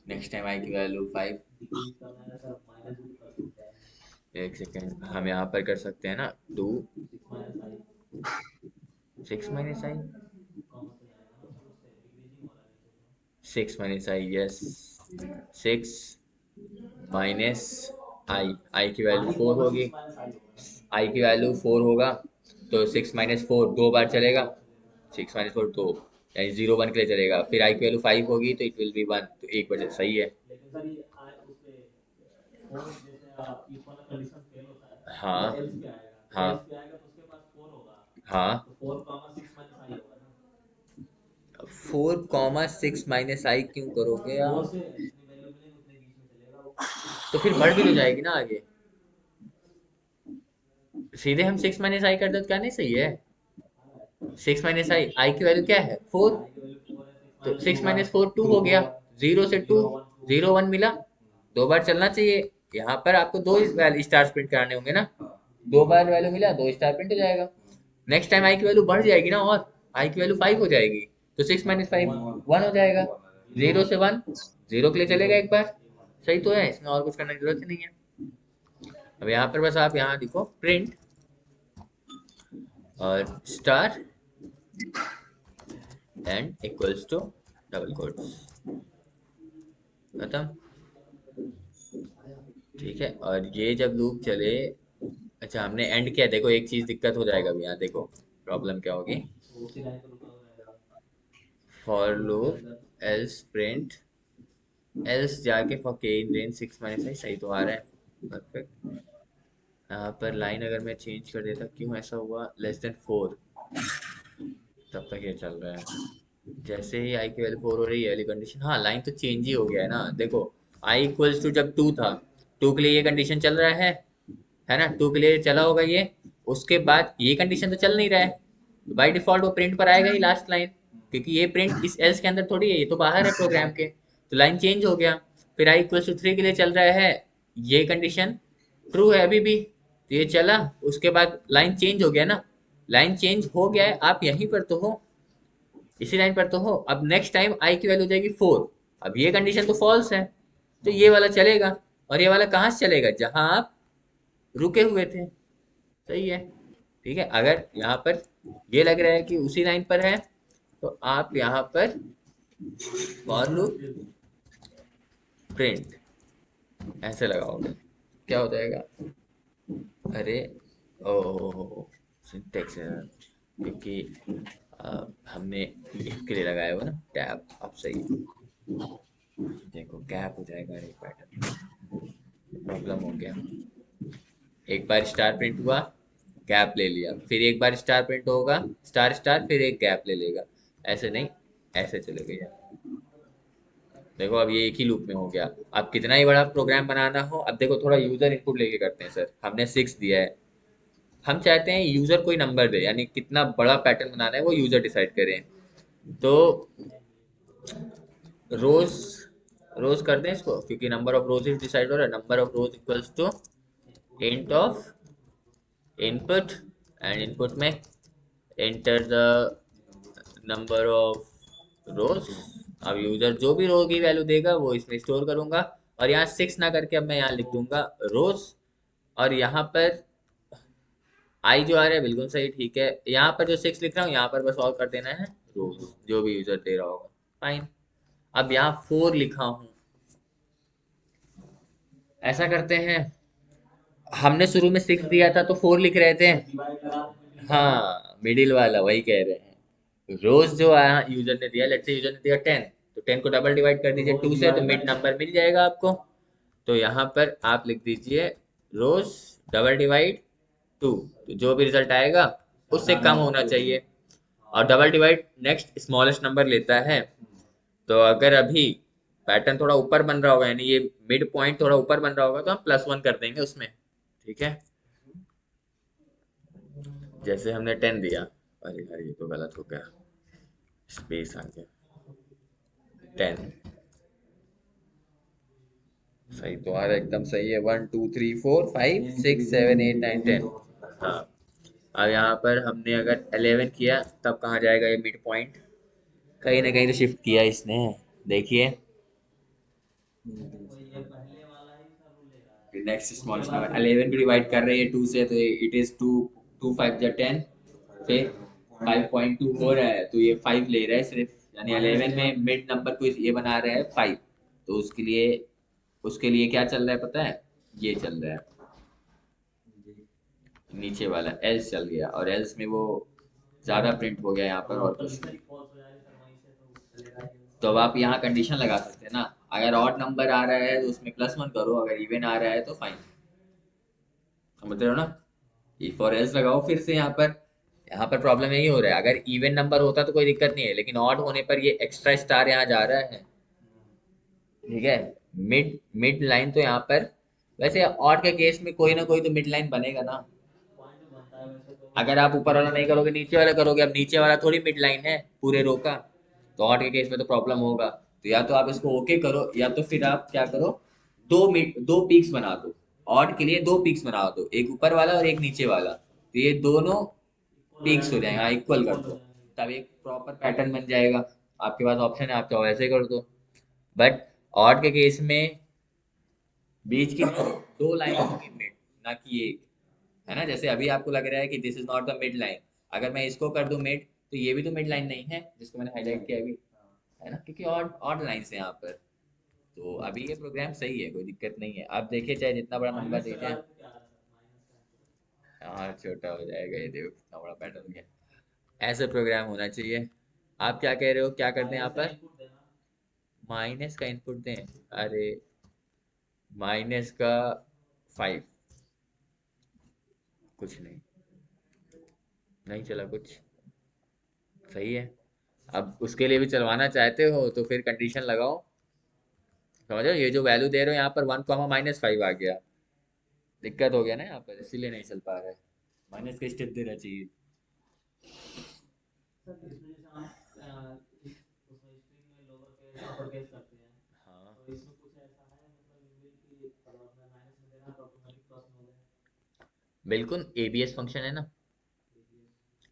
नेक्स्ट टाइम आई की वैल्यू 5। एक सेकेंड, हम यहाँ पर कर सकते हैं ना 2 6 माइनस आई, 6 माइनस आई, यस, 6 माइनस आई, आई की वैल्यू 4 होगी, आई की वैल्यू 4 होगा, तो 6 - 4 दो बार चलेगा, 6 - 4 2, यानी 0 1 के लिए चलेगा, फिर आई की वैल्यू 5 होगी तो इट विल बी 1, तो एक बजे सही है। हाँ हाँ हाँ, 4, 6 - आई क्यों करोगे आप? तो फिर बढ़ भी तो जाएगी ना आगे, सीधे हम 6 - आई कर दे तो क्या नहीं सही है? 6 - आई, आई की वैल्यू क्या है 4, तो 6 - 4 2 हो गया, 0 से 2, 0 1 मिला, दो बार चलना चाहिए। यहाँ पर आपको दो स्टार प्रिंट कराने होंगे ना, दो बार वैल्यू मिला, दो स्टार प्रिंट हो जाएगा। नेक्स्ट टाइम आई की वैल्यू बढ़ जाएगी ना, और आई की वैल्यू 5 हो जाएगी, तो 6 - 5 1 हो जाएगा, 0 से 1 0 के लिए चलेगा एक बार, सही तो है, इसमें और कुछ करने की जरूरत ही नहीं है। अब यहाँ पर बस आप यहाँ लिखो प्रिंट और star end equals to double quotes, खत्म। ठीक है, और ये जब लूप चले, अच्छा हमने एंड किया, देखो एक चीज दिक्कत हो जाएगा अभी यहाँ, देखो प्रॉब्लम क्या होगी, for loop else print else जाके फॉर के इन रेंज 6 - 5 सही तो आ रहा है, परफेक्ट। यहाँ पर लाइन अगर मैं चेंज कर देता, क्यों ऐसा हुआ, <4 तब तक ये चल रहा है, जैसे ही आई की वैल्यू 4 हो रही है वाली कंडीशन, हाँ लाइन तो चेंज ही हो गया है ना, देखो आई इक्वल्स टू जब 2 था, 2 के लिए ये कंडीशन चल रहा है ना, 2 के लिए चला होगा ये, उसके बाद ये कंडीशन तो चल नहीं रहा है, तो बाई डिफॉल्ट वो प्रिंट पर आएगा ही लास्ट लाइन, क्योंकि ये प्रिंट इस एल्स के अंदर थोड़ी है, ये तो बाहर है प्रोग्राम के, तो लाइन चेंज हो गया। फिर आई इक्वल्स टू 3 के लिए चल रहा है, ये कंडीशन ट्रू है अभी भी, तो ये चला, उसके बाद लाइन चेंज हो गया ना, लाइन चेंज हो गया है, आप यहीं पर तो हो, इसी लाइन पर तो हो। अब नेक्स्ट टाइम आई की वैल्यू हो जाएगी 4, अब ये कंडीशन तो फॉल्स है, तो ये वाला चलेगा, और ये वाला कहाँ से चलेगा, जहां आप रुके हुए थे, सही है। ठीक है, अगर यहाँ पर ये लग रहा है कि उसी लाइन पर है, तो आप यहाँ पर फॉर लूप प्रिंट ऐसे लगाओगे, क्या हो जाएगा, अरे ओ सिंटेक्स है, क्योंकि हमने if के लिए लगाया हुआ ना टैब, अब सही है। देखो गैप हो जाएगा एक पैटर्न, प्रॉब्लम हो गया, एक बार स्टार प्रिंट हुआ, गैप ले लिया, फिर एक बार स्टार प्रिंट होगा, स्टार स्टार, फिर एक गैप ले लेगा, ऐसे नहीं, ऐसे चलेगा यार। देखो अब ये एक ही लूप में हो गया, अब कितना ही बड़ा प्रोग्राम बनाना हो, अब देखो थोड़ा यूजर इनपुट लेके करते हैं सर, हमने 6 दिया है, हम चाहते हैं यूजर कोई नंबर दे, यानी कितना बड़ा पैटर्न बनाना है वो यूजर डिसाइड करें, तो रोज रोज कर दें इसको, क्योंकि नंबर ऑफ रोज डिसाइड हो रहा है, number of rows equals to int of input, and input में enter the number of rows, अब यूजर जो भी रो की वैल्यू देगा वो इसमें स्टोर करूंगा, और यहाँ 6 ना करके अब मैं यहाँ लिख दूंगा रोज, और यहाँ पर आई जो आ रहा है बिल्कुल सही, ठीक है, यहाँ पर जो 6 लिख रहा हूँ यहाँ पर बस और कर देना है रोज, जो भी यूजर दे रहा होगा, फाइन। अब यहाँ 4 लिखा हूँ, ऐसा करते हैं, हमने शुरू में 6 दिया था तो 4 लिख रहे थे, हाँ मिडिल वाला वही कह रहे हैं, रोज जो आया यूजर ने दिया, लेट्स से यूजर ने दिया 10, तो 10 को डबल डिवाइड कर दीजिए 2 से, तो मिड नंबर मिल जाएगा आपको, तो यहाँ पर आप लिख दीजिए रोज डबल डिवाइड 2, तो जो भी रिजल्ट आएगा उससे कम होना चाहिए, और double divide next smallest number लेता है, तो अगर अभी पैटर्न थोड़ा ऊपर बन रहा होगा, यानी ये मिड पॉइंट थोड़ा ऊपर बन रहा होगा, तो हम +1 कर देंगे उसमें, ठीक है, जैसे हमने 10 दिया, अरे यार ये तो गलत हो गया, स्पेस आ गया, 10 सही तो आ रहा है, एकदम सही है, 1 2 3 4 5 6 7 8 9 10, हाँ। अब यहाँ पर हमने अगर 11 किया तब कहाँ जाएगा ये मिड पॉइंट, कहीं ना कहीं तो शिफ्ट किया इसने, देखिए नेक्स्ट स्मॉलेस्ट नंबर 11 भी डिवाइड कर रही है 2 से, तो इट इज 2 2 5 जा 10, फिर 5.2 हो रहा है तो ये 5 ले रहा है सिर्फ, यानी 11 में मिड नंबर को ये बना रहा है 5। तो उसके लिए क्या चल रहा है पता है, ये चल रहा है नीचे वाला एल्स चल गया, और एल्स में वो ज्यादा प्रिंट हो गया यहाँ पर और कुछ नहीं। तो अब आप यहाँ कंडीशन लगा सकते हैं ना, अगर ऑड नंबर आ रहा है तो उसमें +1 करो, अगर इवन आ रहा है तो फाइन। समझ रहे हो ना, ई फॉर एल्स लगाओ फिर से यहाँ पर प्रॉब्लम यही हो रहा है, अगर इवन नंबर होता तो कोई दिक्कत नहीं है, लेकिन ऑड होने पर ये एक्स्ट्रा स्टार यहाँ जा रहा है। ठीक है, मिड मिड लाइन तो यहाँ पर, वैसे ऑड के केस में कोई ना कोई तो मिड लाइन बनेगा ना। अगर आप ऊपर वाला नहीं करोगे नीचे वाला करोगे, अब नीचे वाला थोड़ी मिड लाइन है पूरे रो का, तो ऑड के केस में तो प्रॉब्लम होगा। तो या तो आप इसको ओके करो, या तो फिर आप क्या करो, दो पीक्स बना दो, ऑड के लिए दो पीक्स बना दो, एक ऊपर वाला और एक नीचे वाला, तो ये दोनों पीक्स हो जाएंगे, इक्वल कर दो, तब एक प्रॉपर पैटर्न बन जाएगा। आपके पास ऑप्शन है, आप चाहो ऐसे कर दो। बट ऑड के केस में बीच की दो लाइन की मिड, ना कि एक, है ना। जैसे अभी आपको लग रहा है कि this is not the mid line, अगर मैं इसको कर दूं मिड, तो ये भी तो मिड लाइन नहीं है जिसको मैंने हाईलाइट किया अभी, है ना, क्योंकि ऑड ऑड लाइंस है यहाँ पर। तो अभी ये प्रोग्राम सही है, कोई दिक्कत नहीं है, आप देखिए चाहे जितना बड़ा नंबर दीजिए। हाँ छोटा हो जाएगा, ये देखो कितना बड़ा पैटर्न है। ऐसे प्रोग्राम होना चाहिए। आप क्या कह रहे हो, क्या करते हैं यहाँ पर, माइनस का इनपुट दें? अरे माइनस का 5, कुछ नहीं, नहीं चला कुछ, सही है। अब उसके लिए भी चलवाना चाहते हो तो फिर कंडीशन लगाओ। समझ रहे हो, ये जो वैल्यू दे रहे हो यहाँ पर 1, -5 आ गया, दिक्कत हो गया ना यहाँ पर, इसीलिए नहीं चल पा रहा है। माइनस का स्टेप देना चाहिए। हाँ बिल्कुल, एबीएस फंक्शन है ना,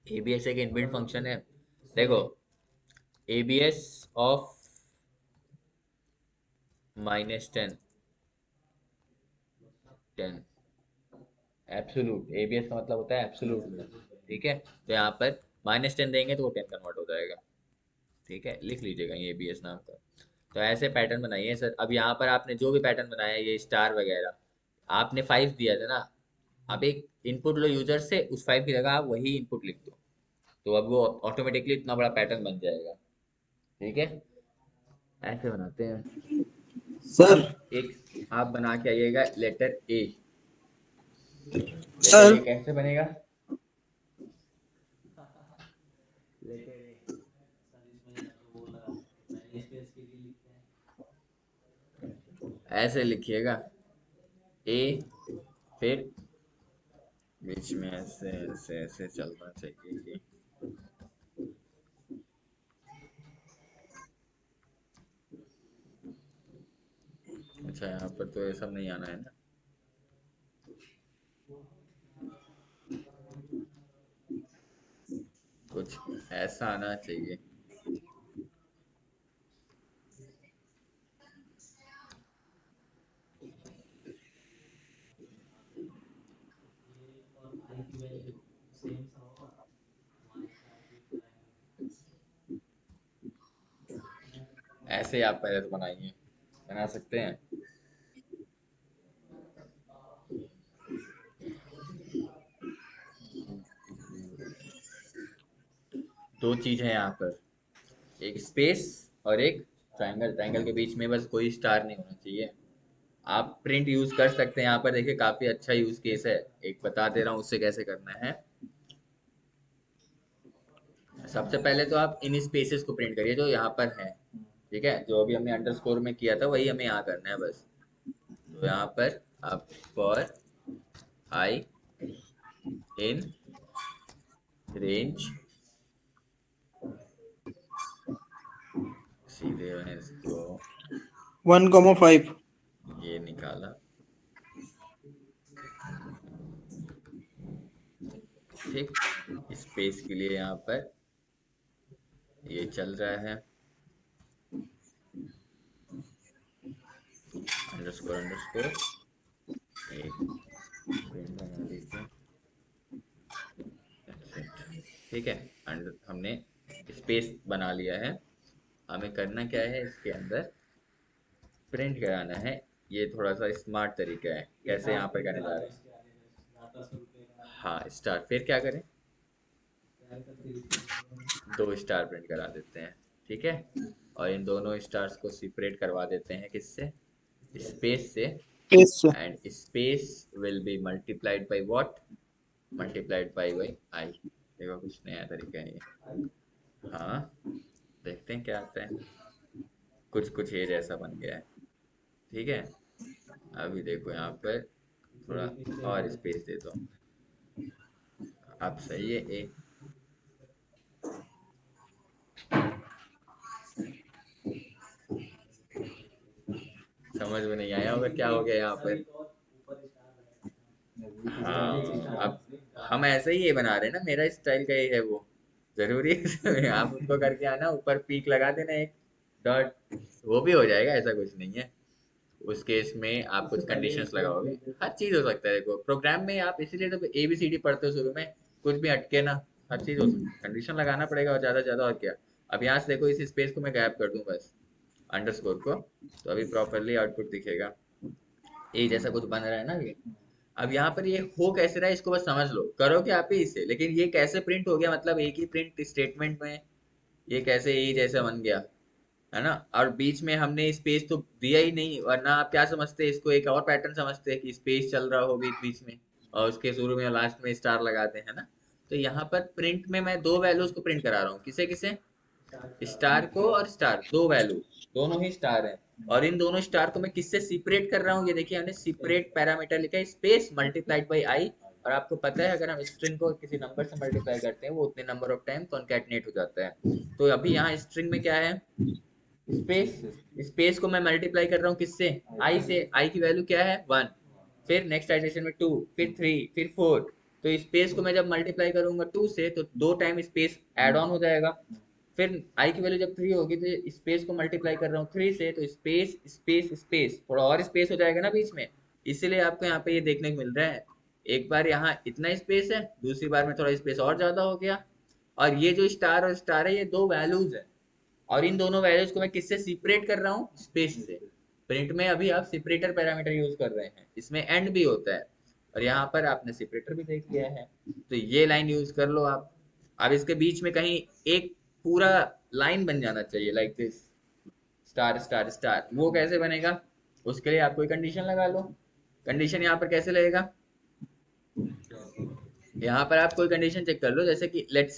एबीएस एक इनबिल्ट फंक्शन है। देखो, एबीएस ऑफ -10, 10 एब्सोलूट, एबीएस का मतलब होता है एब्सोलूट में। ठीक है, तो यहाँ पर -10 देंगे तो वो 10 कन्वर्ट हो जाएगा। ठीक है, लिख लीजिएगा ये एबीएस नाम का। तो ऐसे पैटर्न बनाइए सर। अब यहाँ पर आपने जो भी पैटर्न बनाया, ये स्टार वगैरह, आपने 5 दिया था ना, आप एक इनपुट लो यूजर से, उस 5 की जगह आप वही इनपुट लिख दो, तो अब वो ऑटोमेटिकली इतना बड़ा पैटर्न बन जाएगा। ठीक है, ऐसे बनाते हैं। सर। अब एक आप बना के आइएगा लेटर ए। लेटर सर ए कैसे बनेगा, लेटर ए ऐसे लिखिएगा, ए, फिर बीच में ऐसे ऐसे ऐसे चलना चाहिए ये। अच्छा, यहाँ पर तो ये सब नहीं आना है ना, कुछ ऐसा आना चाहिए। ऐसे आप पहले तो बनाइए, बना सकते हैं। दो चीज है यहाँ पर, एक स्पेस और एक ट्रायंगल। ट्रायंगल के बीच में बस कोई स्टार नहीं होना चाहिए। आप प्रिंट यूज कर सकते हैं यहाँ पर, देखिए काफी अच्छा यूज केस है, एक बता दे रहा हूँ उससे कैसे करना है। सबसे पहले तो आप इन स्पेसेस को प्रिंट करिए जो यहाँ पर है। ठीक है, जो अभी हमने अंडरस्कोर में किया था वही हमें यहाँ करना है बस। तो यहाँ पर आप फॉर आई इन रेंज, सीधे मैंने इसको 1,5। ये निकाला। ठीक, स्पेस के लिए यहाँ पर ये चल रहा है, अंडरस्कोर अंडरस्कोर, एक प्रिंट बना दीजिए। That's it. ठीक है, हमने स्पेस बना लिया है। हमें करना क्या है, इसके अंदर प्रिंट कराना है। ये थोड़ा सा स्मार्ट तरीका है, कैसे यहाँ पर करने जा रहे हैं। हाँ स्टार, फिर क्या करें, 2 स्टार प्रिंट करा देते हैं, ठीक है। और इन दोनों स्टार्स को सेपरेट करवा देते हैं, किससे, स्पेस से। पेस से। And space will be multiplied by what, multiplied by I. देखो कुछ नया तरीका है ये। हाँ देखते हैं क्या आता है। कुछ कुछ ये जैसा बन गया है, ठीक है। अभी देखो यहाँ पर थोड़ा और स्पेस दे दो, अब सही है ए। समझ में नहीं आया होगा क्या हो गया यहाँ पर। हाँ, अब हम ऐसे ही ये बना रहे हैं ना, मेरा स्टाइल का ये है वो। जरूरी है आप उनको करके आना, ऊपर पीक लगा देना एक डॉट, वो भी हो जाएगा, ऐसा कुछ नहीं है। उस केस में आप कुछ कंडीशंस लगाओगे, हर चीज हो सकता है। देखो प्रोग्राम में आप इसीलिए तो ABCD पढ़ते हो शुरू में, कुछ भी हटके ना, हर चीज हो सकती है। कंडीशन लगाना पड़ेगा और ज्यादा से ज्यादा, और क्या। अब यहाँ से देखो, इस स्पेस को मैं गायब कर दूं बस, अंडरस्कोर को, तो अभी प्रॉपरली आउटपुट दिखेगा। ए जैसा कुछ बन रहा है ना ये। अब यहाँ पर ये हो कैसे रहा है, इसको बस समझ लो, करोगे आप ही इसे, लेकिन ये कैसे प्रिंट हो गया, मतलब एक ही प्रिंट स्टेटमेंट में ये कैसे ए जैसा बन गया, है ना। और बीच में हमने स्पेस तो दिया ही नहीं, वरना आप क्या समझते हैं इसको, एक और पैटर्न समझते हैं कि स्पेस चल रहा हो बीच बीच में और उसके शुरू में और लास्ट में स्टार लगाते हैं ना। तो यहाँ पर प्रिंट में मैं 2 वैल्यूज को प्रिंट करा रहा हूँ, किसे किसे, स्टार को और स्टार, 2 वैल्यू, दोनों ही स्टार हैं। और इन दोनों स्टार को मैं किससे सेपरेट कर रहा हूँ, ये देखिए हमने सेपरेट पैरामीटर लिखा है, स्पेस मल्टीप्लाइड बाई आई। और आपको पता है अगर हम स्ट्रिंग को किसी नंबर से मल्टीप्लाई करते हैं, वो उतने नंबर ऑफ टाइम कॉन्कैटिनेट हो जाता है। तो अभी यहाँ स्ट्रिंग में क्या है, स्पेस, स्पेस को मैं मल्टीप्लाई कर रहा हूँ किससे, आई से। आई की वैल्यू क्या है, 1। फिर नेक्स्ट आइटरेशन में 2, फिर 3, फिर 4। तो स्पेस को मैं जब मल्टीप्लाई करूंगा 2 से, तो 2 टाइम स्पेस ऐड ऑन हो जाएगा। फिर आई की वैल्यू जब 3 होगी, तो स्पेस को मल्टीप्लाई कर रहा हूँ 3 से, तो स्पेस स्पेस स्पेस, थोड़ा और स्पेस हो जाएगा ना बीच में। इसीलिए आपको यहाँ पे ये देखने को मिल रहा है, एक बार यहाँ इतना स्पेस है, दूसरी बार में थोड़ा स्पेस और ज्यादा हो गया। और ये जो स्टार और स्टार है, ये 2 वैल्यूज है, और इन दोनों वैल्यूज को मैं किससे सेपरेट कर रहा हूँ, स्पेस से। प्रिंट में अभी आप सेपरेटर पैरामीटर यूज कर रहे हैं, इसमें एंड भी होता है, और यहाँ पर आपने सेपरेटर भी देख लिया है। तो ये लाइन यूज कर लो आप। अब इसके बीच में कहीं एक पूरा लाइन बन जाना चाहिए, like this, star star star. वो कैसे बनेगा, उसके लिए आप कोई कंडीशन लगा लो। कंडीशन यहाँ पर कैसे लगेगा, यहाँ पर आप कोई कंडीशन चेक कर लो, जैसे कि let's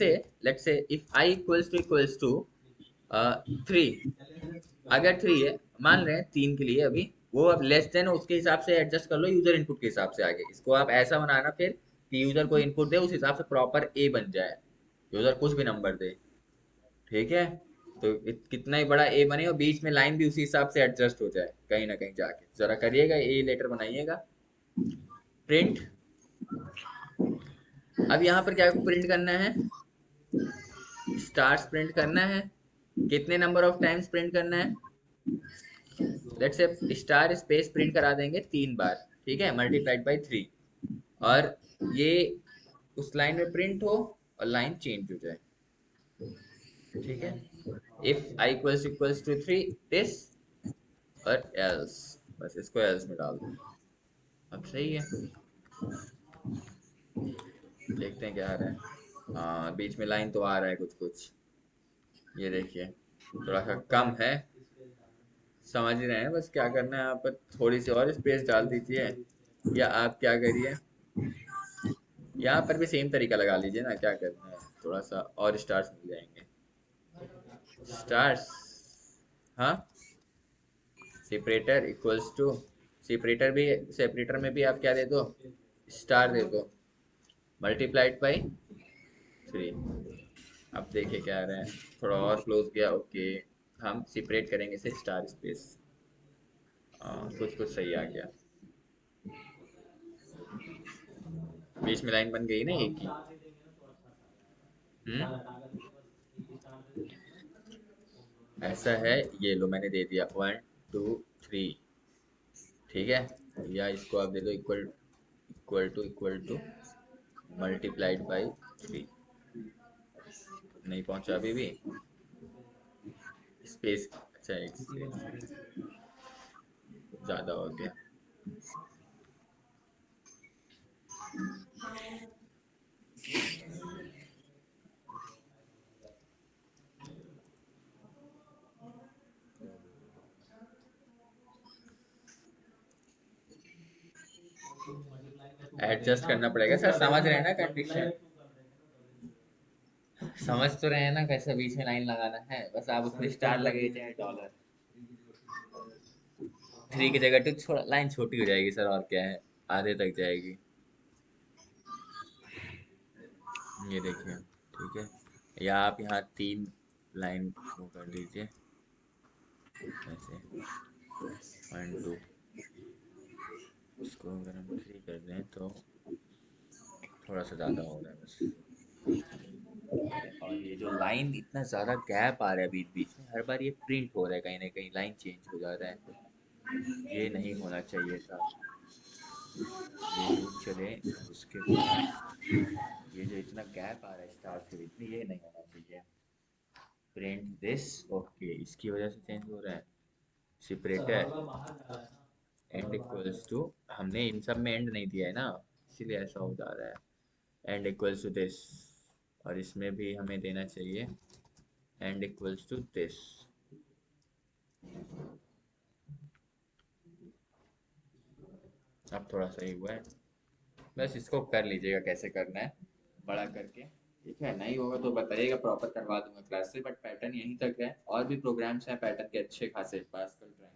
say if I equals to 3। अगर 3 है, मान रहे हैं 3 के लिए अभी, वो अब लेस देन, उसके हिसाब से एडजस्ट कर लो यूजर इनपुट के हिसाब से। आगे इसको आप ऐसा बनाना फिर कि यूजर को इनपुट दे, उस हिसाब से प्रॉपर ए बन जाए, यूजर कुछ भी नंबर दे, ठीक है। तो कितना ही बड़ा ए बने और बीच में लाइन भी उसी हिसाब से एडजस्ट हो जाए, कहीं ना कहीं जाके जरा करिएगा, ए लेटर बनाइएगा। प्रिंट, अब यहाँ पर क्या प्रिंट करना है, स्टार्स प्रिंट करना है। कितने नंबर ऑफ टाइम्स प्रिंट करना है, let's say star space print करा देंगे 3 बार, ठीक है, मल्टीप्लाइड बाई 3। और ये उस लाइन में प्रिंट हो और लाइन चेंज हो जाए, ठीक है। If I equals to 3 this, और एल्स, बस इसको एल्स में डाल दो। अब सही है, देखते हैं क्या आ रहा है। हाँ बीच में लाइन तो आ रहा है कुछ कुछ, ये देखिए थोड़ा सा कम है, समझ ही रहे हैं। बस क्या करना है, आप पर थोड़ी सी और स्पेस डाल दीजिए, या आप क्या करिए, यहाँ पर भी सेम तरीका लगा लीजिए ना, क्या करना है, थोड़ा सा और स्टार्स मिल जाएंगे, स्टार्स। हाँ सेपरेटर इक्वल्स टू, सेपरेटर भी, सेपरेटर में भी आप क्या दे दो, स्टार दे दो, मल्टीप्लाइड बाई 3। अब देखिए क्या आ रहा है, थोड़ा और क्लोज गया, ओके। हम सेपरेट करेंगे इसे स्टार स्पेस, कुछ कुछ सही आ गया, बीच में लाइन बन गई ना एक ही। ऐसा है, ये लो मैंने दे दिया 1 2 3, ठीक है। या इसको आप दे दो इक्वल टू मल्टीप्लाइड बाई 3। नहीं पहुंचा अभी भी। स्पेस, अच्छा एक स्पेस ज्यादा हो गया। एडजस्ट करना पड़ेगा सर, समझ रहे हैं ना कंडीशन, समझ तो रहे हैं ना कैसे बीच में लाइन लगाना है, बस आप उसमें स्टार लगे चाहे डॉलर। थ्री की जगह टू थोड़ा लाइन छोटी हो जाएगी सर, और क्या है, आधे तक जाएगी। ये देखिए, ठीक है, या आप यहाँ तीन लाइन वो कर दीजिए ऐसे, वन टू, इसको अगर हम थ्री कर दें तो थोड़ा सा ज़्यादा हो रहा है बस। और ये जो लाइन इतना ज़्यादा गैप आ रहा है बीच बीच में, हर बार ये प्रिंट हो रहा है, कहीं ना कहीं लाइन चेंज हो जा रहा है, ये नहीं होना चाहिए था। ये रूट चले, और उसके बाद ये जो इतना गैप आ रहा है स्टार के बीच में, ये नहीं होना चाहिए। प्रिंट दिस, ओके, इसकी वजह से चेंज हो रहा है। सेपरेटर एंड इक्वल्स टू, हमने इन सब में एंड नहीं दिया है ना, इसीलिए ऐसा हो जा रहा है। एंड इक्वल्स टू दिस, और इसमें भी हमें देना चाहिए एंड इक्वल्स टू दिस। अब थोड़ा सही हुआ है, बस इसको कर लीजिएगा कैसे करना है, बड़ा करके। ठीक है, नहीं होगा तो बताइएगा, प्रॉपर करवा दूंगा क्लास से, बट पैटर्न यहीं तक है, और भी प्रोग्राम्स हैं पैटर्न के अच्छे खासे, पास्कल ट्रायंगल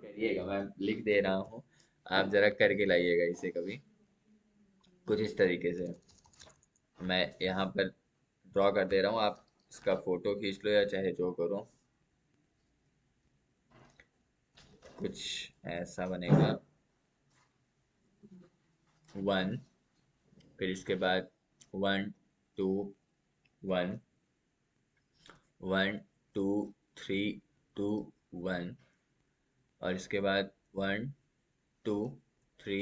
करिएगा, मैं लिख दे रहा हूँ, आप जरा करके लाइएगा इसे कभी, कुछ इस तरीके से। मैं यहाँ पर ड्रॉ कर दे रहा हूँ, आप इसका फोटो खींच लो या चाहे जो करो, कुछ ऐसा बनेगा। वन, फिर इसके बाद one two one, one two three two one, और इसके बाद one two three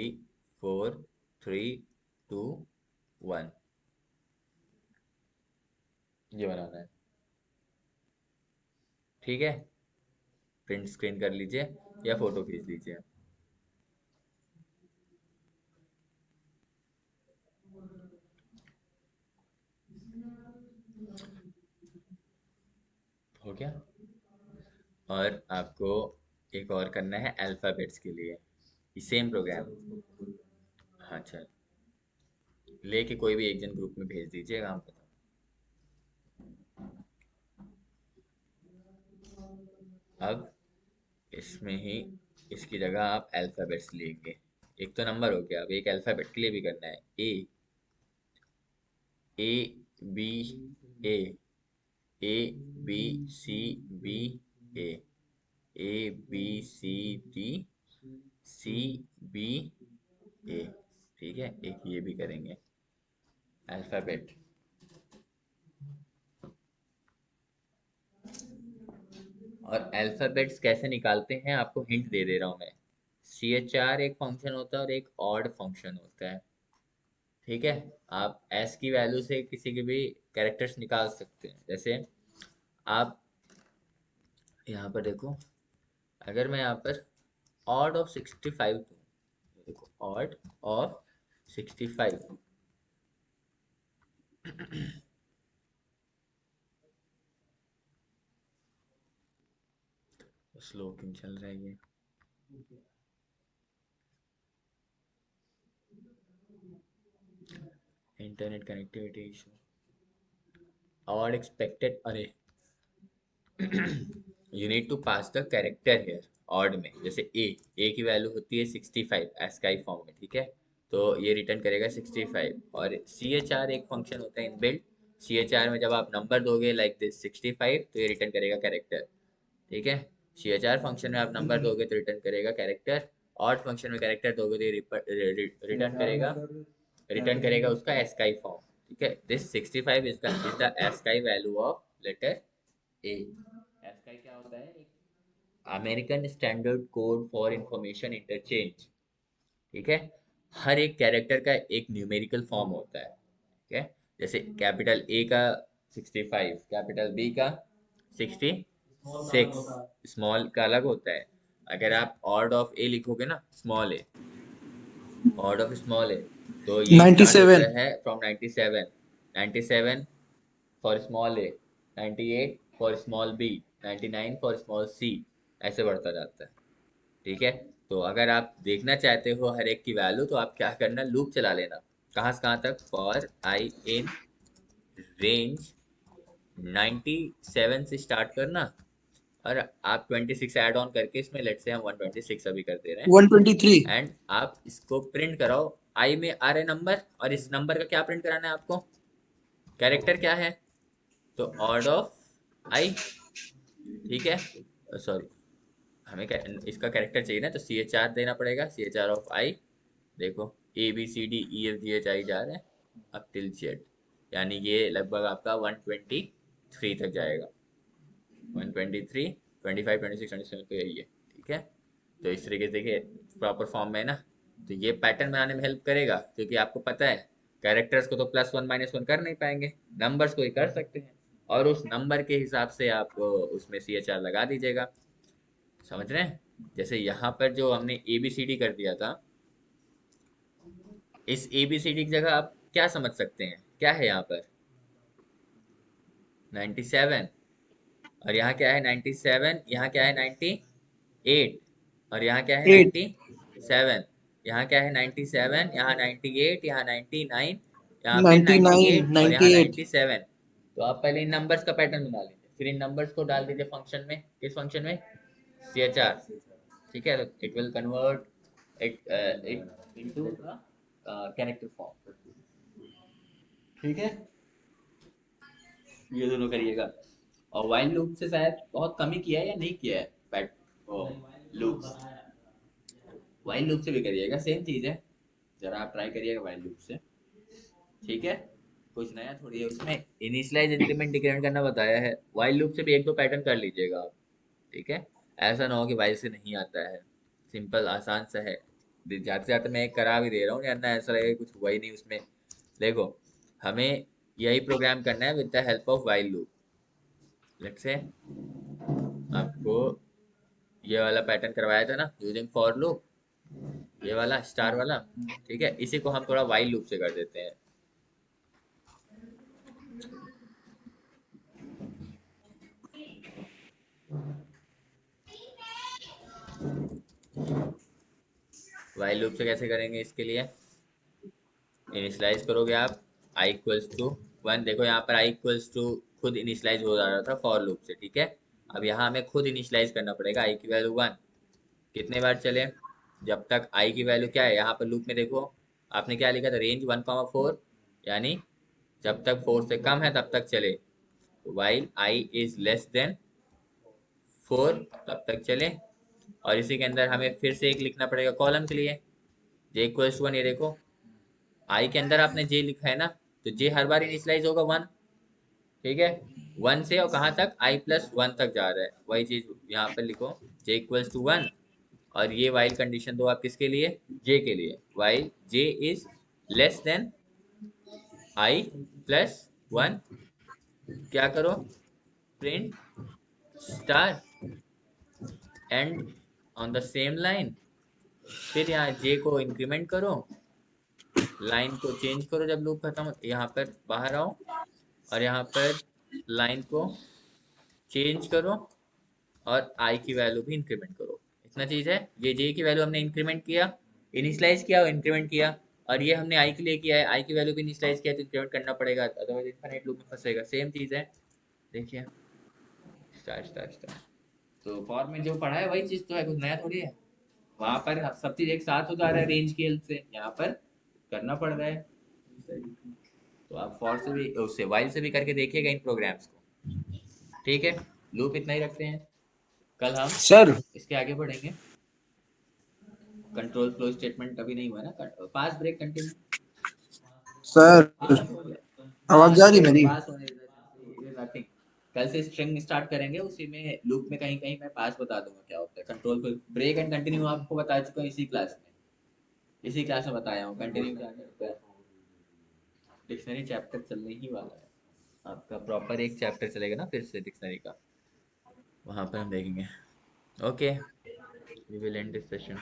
four three two one, ये बनाना है। ठीक है, प्रिंट स्क्रीन कर लीजिए या फोटो खींच लीजिए। हो गया। और आपको एक और करना है अल्फ़ाबेट्स के लिए, सेम प्रोग्राम। हाँ चल, लेके कोई भी एक जन ग्रुप में भेज दीजिएगा, हम बताओ। अब इसमें ही, इसकी जगह आप अल्फ़ाबेट्स लेंगे, एक तो नंबर हो गया, अब एक अल्फ़ाबेट के लिए भी करना है। A B, A, A B C B, A, A B C D, C B, A. ठीक है, एक ये भी करेंगे अल्फ़ाबेट। और अल्फ़ाबेट्स कैसे निकालते हैं आपको हिंट दे दे रहा हूँ मैं। सी एच आर एक फंक्शन होता है और एक ऑड फंक्शन होता है। ठीक है, आप एस की वैल्यू से किसी के भी कैरेक्टर्स निकाल सकते हैं, जैसे आप यहाँ पर देखो, अगर मैं यहाँ पर ऑड ऑफ 65 दूँ, देखो ऑड ऑफ 65, स्लो क्यों चल रहा है ये, internet connectivity issue. Ord expected, अरे you need to pass the character here, ord में, जैसे ए की वैल्यू होती है 65 एस्काई फॉर्म में, ठीक है, तो ये रिटर्न करेगा 65। और सी एच आर एक फंक्शन होता है इनबिल्ट, सी एच आर में जब आप नंबर दोगे लाइक दिस 65, तो ये रिटर्न करेगा कैरेक्टर। ठीक है, सी एच आर फंक्शन में आप नंबर दोगे तो रिटर्न करेगा कैरेक्टर, ऑड फंक्शन में कैरेक्टर दोगे तो रिटर्न करेगा, उसका एस्काई फॉर्म। ठीक है, this 65 is the ASCII value of letter A. ASCII क्या होता है, American standard code for information interchange. ठीक है, हर एक कैरेक्टर का एक न्यूमेरिकल फॉर्म होता है। ठीक है। जैसे कैपिटल ए का 65, कैपिटल बी का 66, स्मॉल का अलग होता है। अगर आप ऑर्ड ऑफ ए लिखोगे ना, small A, ord of small A, तो ये स्टार्ट 97। होता है from 97, 97 for small A, 98 for small B, 99 for small C, ऐसे बढ़ता जाता है। ठीक है। तो अगर आप देखना चाहते हो हर एक की वैल्यू, तो आप क्या करना, लूप चला लेना। कहाँ से कहाँ तक, फॉर आई इन रेंज 97 से स्टार्ट करना, और आप 26 ऐड ऑन करके इसमें, लेट से हम 126 अभी कर दे रहे हैं, 123। एंड आप इसको प्रिंट कराओ। आई में आ रहे नंबर, और इस नंबर का क्या प्रिंट कराना है आपको, कैरेक्टर क्या है, तो ऑर्ड ऑफ आई। ठीक है, सॉरी, हमें इसका कैरेक्टर चाहिए ना, तो सी एच आर देना पड़ेगा, C H R of I. देखो, A B C D E F G H I जा रहे हैं अब टिल जेड, यानी ये लगभग आपका 123 तक जाएगा। 123, 25, 26, 27 तो यही है। ठीक है। तो इस तरीके से देखिए प्रॉपर फॉर्म में है ना, तो ये पैटर्न बनाने में हेल्प करेगा, क्योंकि आपको पता है कैरेक्टर्स को तो +1 -1 कर नहीं पाएंगे, नंबर्स को ही कर सकते हैं, और उस नंबर के हिसाब से आप उसमें सी एच आर लगा दीजिएगा। समझ रहे हैं? जैसे यहाँ पर जो हमने ए बी सी डी कर दिया था, इस ए बी सी डी की जगह आप क्या समझ सकते हैं, क्या है यहाँ पर 97, और यहाँ क्या है 97, यहाँ क्या है 98, और यहाँ क्या है 8। 97, यहाँ क्या है 97, यहाँ 98, यहाँ 99, यहाँ फिर 99, 98 और यहाँ 98। 97। तो आप पहले इन नंबर्स का पैटर्न बना लीजिए, फिर इन नंबर्स को डाल दीजिए फंक्शन में। किस फंक्शन में, सी एच आर। ठीक है, तो it will convert it into character form. ठीक है, ये दोनों करिएगा। और वाइल लूप से शायद बहुत कम ही किया है या नहीं किया है, बैट लूप्स, वाइल लूप से भी करिएगा, सेम चीज है, जरा आप ट्राई करिएगा वाइल लूप से। ठीक है, कुछ नया थोड़ी है उसमें, इनिशियलाइज इंक्रीमेंट डिक्रीमेंट करना बताया है, वाइल लूप से भी एक दो पैटर्न कर लीजिएगा आप। ठीक है, ऐसा ना हो कि वाइल से नहीं आता है, सिंपल आसान सा है। जाते जाते मैं एक करा भी दे रहा हूँ, वरना ऐसा लगेगा कुछ हुआ ही नहीं उसमें। देखो, हमें यही प्रोग्राम करना है with the help of while loop. Let's say आपको ये वाला पैटर्न करवाया था ना यूजिंग फॉर लूप, ये वाला स्टार वाला। ठीक है, इसी को हम थोड़ा वाइल लूप से कर देते हैं। वाइल लूप से कैसे करेंगे, इसके लिए इनिशियलाइज करोगे आप i इक्वल्स टू 1। देखो यहाँ पर i इक्वल्स टू खुद इनिशियलाइज हो जा रहा था फॉर लूप से। ठीक है, अब यहाँ हमें खुद इनिशियलाइज करना पड़ेगा, i की वैल्यू 1 कितने बार चले, जब तक i की वैल्यू क्या है, यहाँ पर लूप में देखो आपने क्या लिखा था, रेंज 1,4, यानी जब तक 4 से कम है तब तक चले, while i is less than 4 तब तक चले। और इसी के अंदर हमें फिर से एक लिखना पड़ेगा कॉलम के लिए, j इक्वल्स टू 1। ये देखो आई के अंदर आपने जे लिखा है ना, तो जे हर बार इनिशियलाइज होगा 1। ठीक है, 1 से और कहाँ तक, i+1 तक जा रहा है, वही चीज यहाँ पर लिखो, जे इक्वल्स टू 1। और ये वाइल कंडीशन दो आप किसके लिए, जे के लिए, while J is less than i+1, क्या करो, print star and on the same line. फिर यहाँ जे को इंक्रीमेंट करो, लाइन को चेंज करो, जब लूप खत्म हो यहाँ पर बाहर आओ, और यहाँ पर लाइन को चेंज करो, और आई की वैल्यू भी इंक्रीमेंट करो। इतना चीज है, ये जे की वैल्यू हमने इंक्रीमेंट किया, इनिशियलाइज किया और इंक्रीमेंट किया, और ये हमने आई के लिए किया है, आई की वैल्यू भी इनिशियलाइज किया तो इंक्रीमेंट करना पड़ेगा, अदरवाइज इनफाइनाइट लूप में फंसेगा। सेम चीज है, देखिए स्टार स्टार स्टार। तो फॉर में जो पढ़ा है वही चीज तो है, कुछ नया थोड़ी है। वहां पर सब चीज एक साथ हो जा रहा है रेंज की हेल्प से, यहाँ पर करना पड़ रहा है। तो आप फॉर से भी, उससे वाइल से भी करके देखिएगा इन प्रोग्राम्स को। ठीक है, लूप इतना ही रखते हैं, कल हम सर इसके आगे बढ़ेंगे। कंट्रोल फ्लो स्टेटमेंट अभी नहीं हुआ ना, पास ब्रेक कंटिन्यू, सर पास हो गया, आवाज पास जा हो रही गया, मेरी? पास होने नथिंग। कल से स्ट्रिंग स्टार्ट करेंगे, उसी में लूप में कहीं कहीं मैं पास बता दूंगा क्या होता है। Control flow break and continue आपको बता चुका हूँ इसी क्लास में, इसी क्लास में बताया हूँ कंटिन्यू क्या करता है। डिक्शनरी चैप्टर चलने ही वाला है आपका, प्रॉपर एक चैप्टर चलेगा ना फिर से डिक्शनरी का, वहां पर हम देखेंगे। Okay, we will end this session.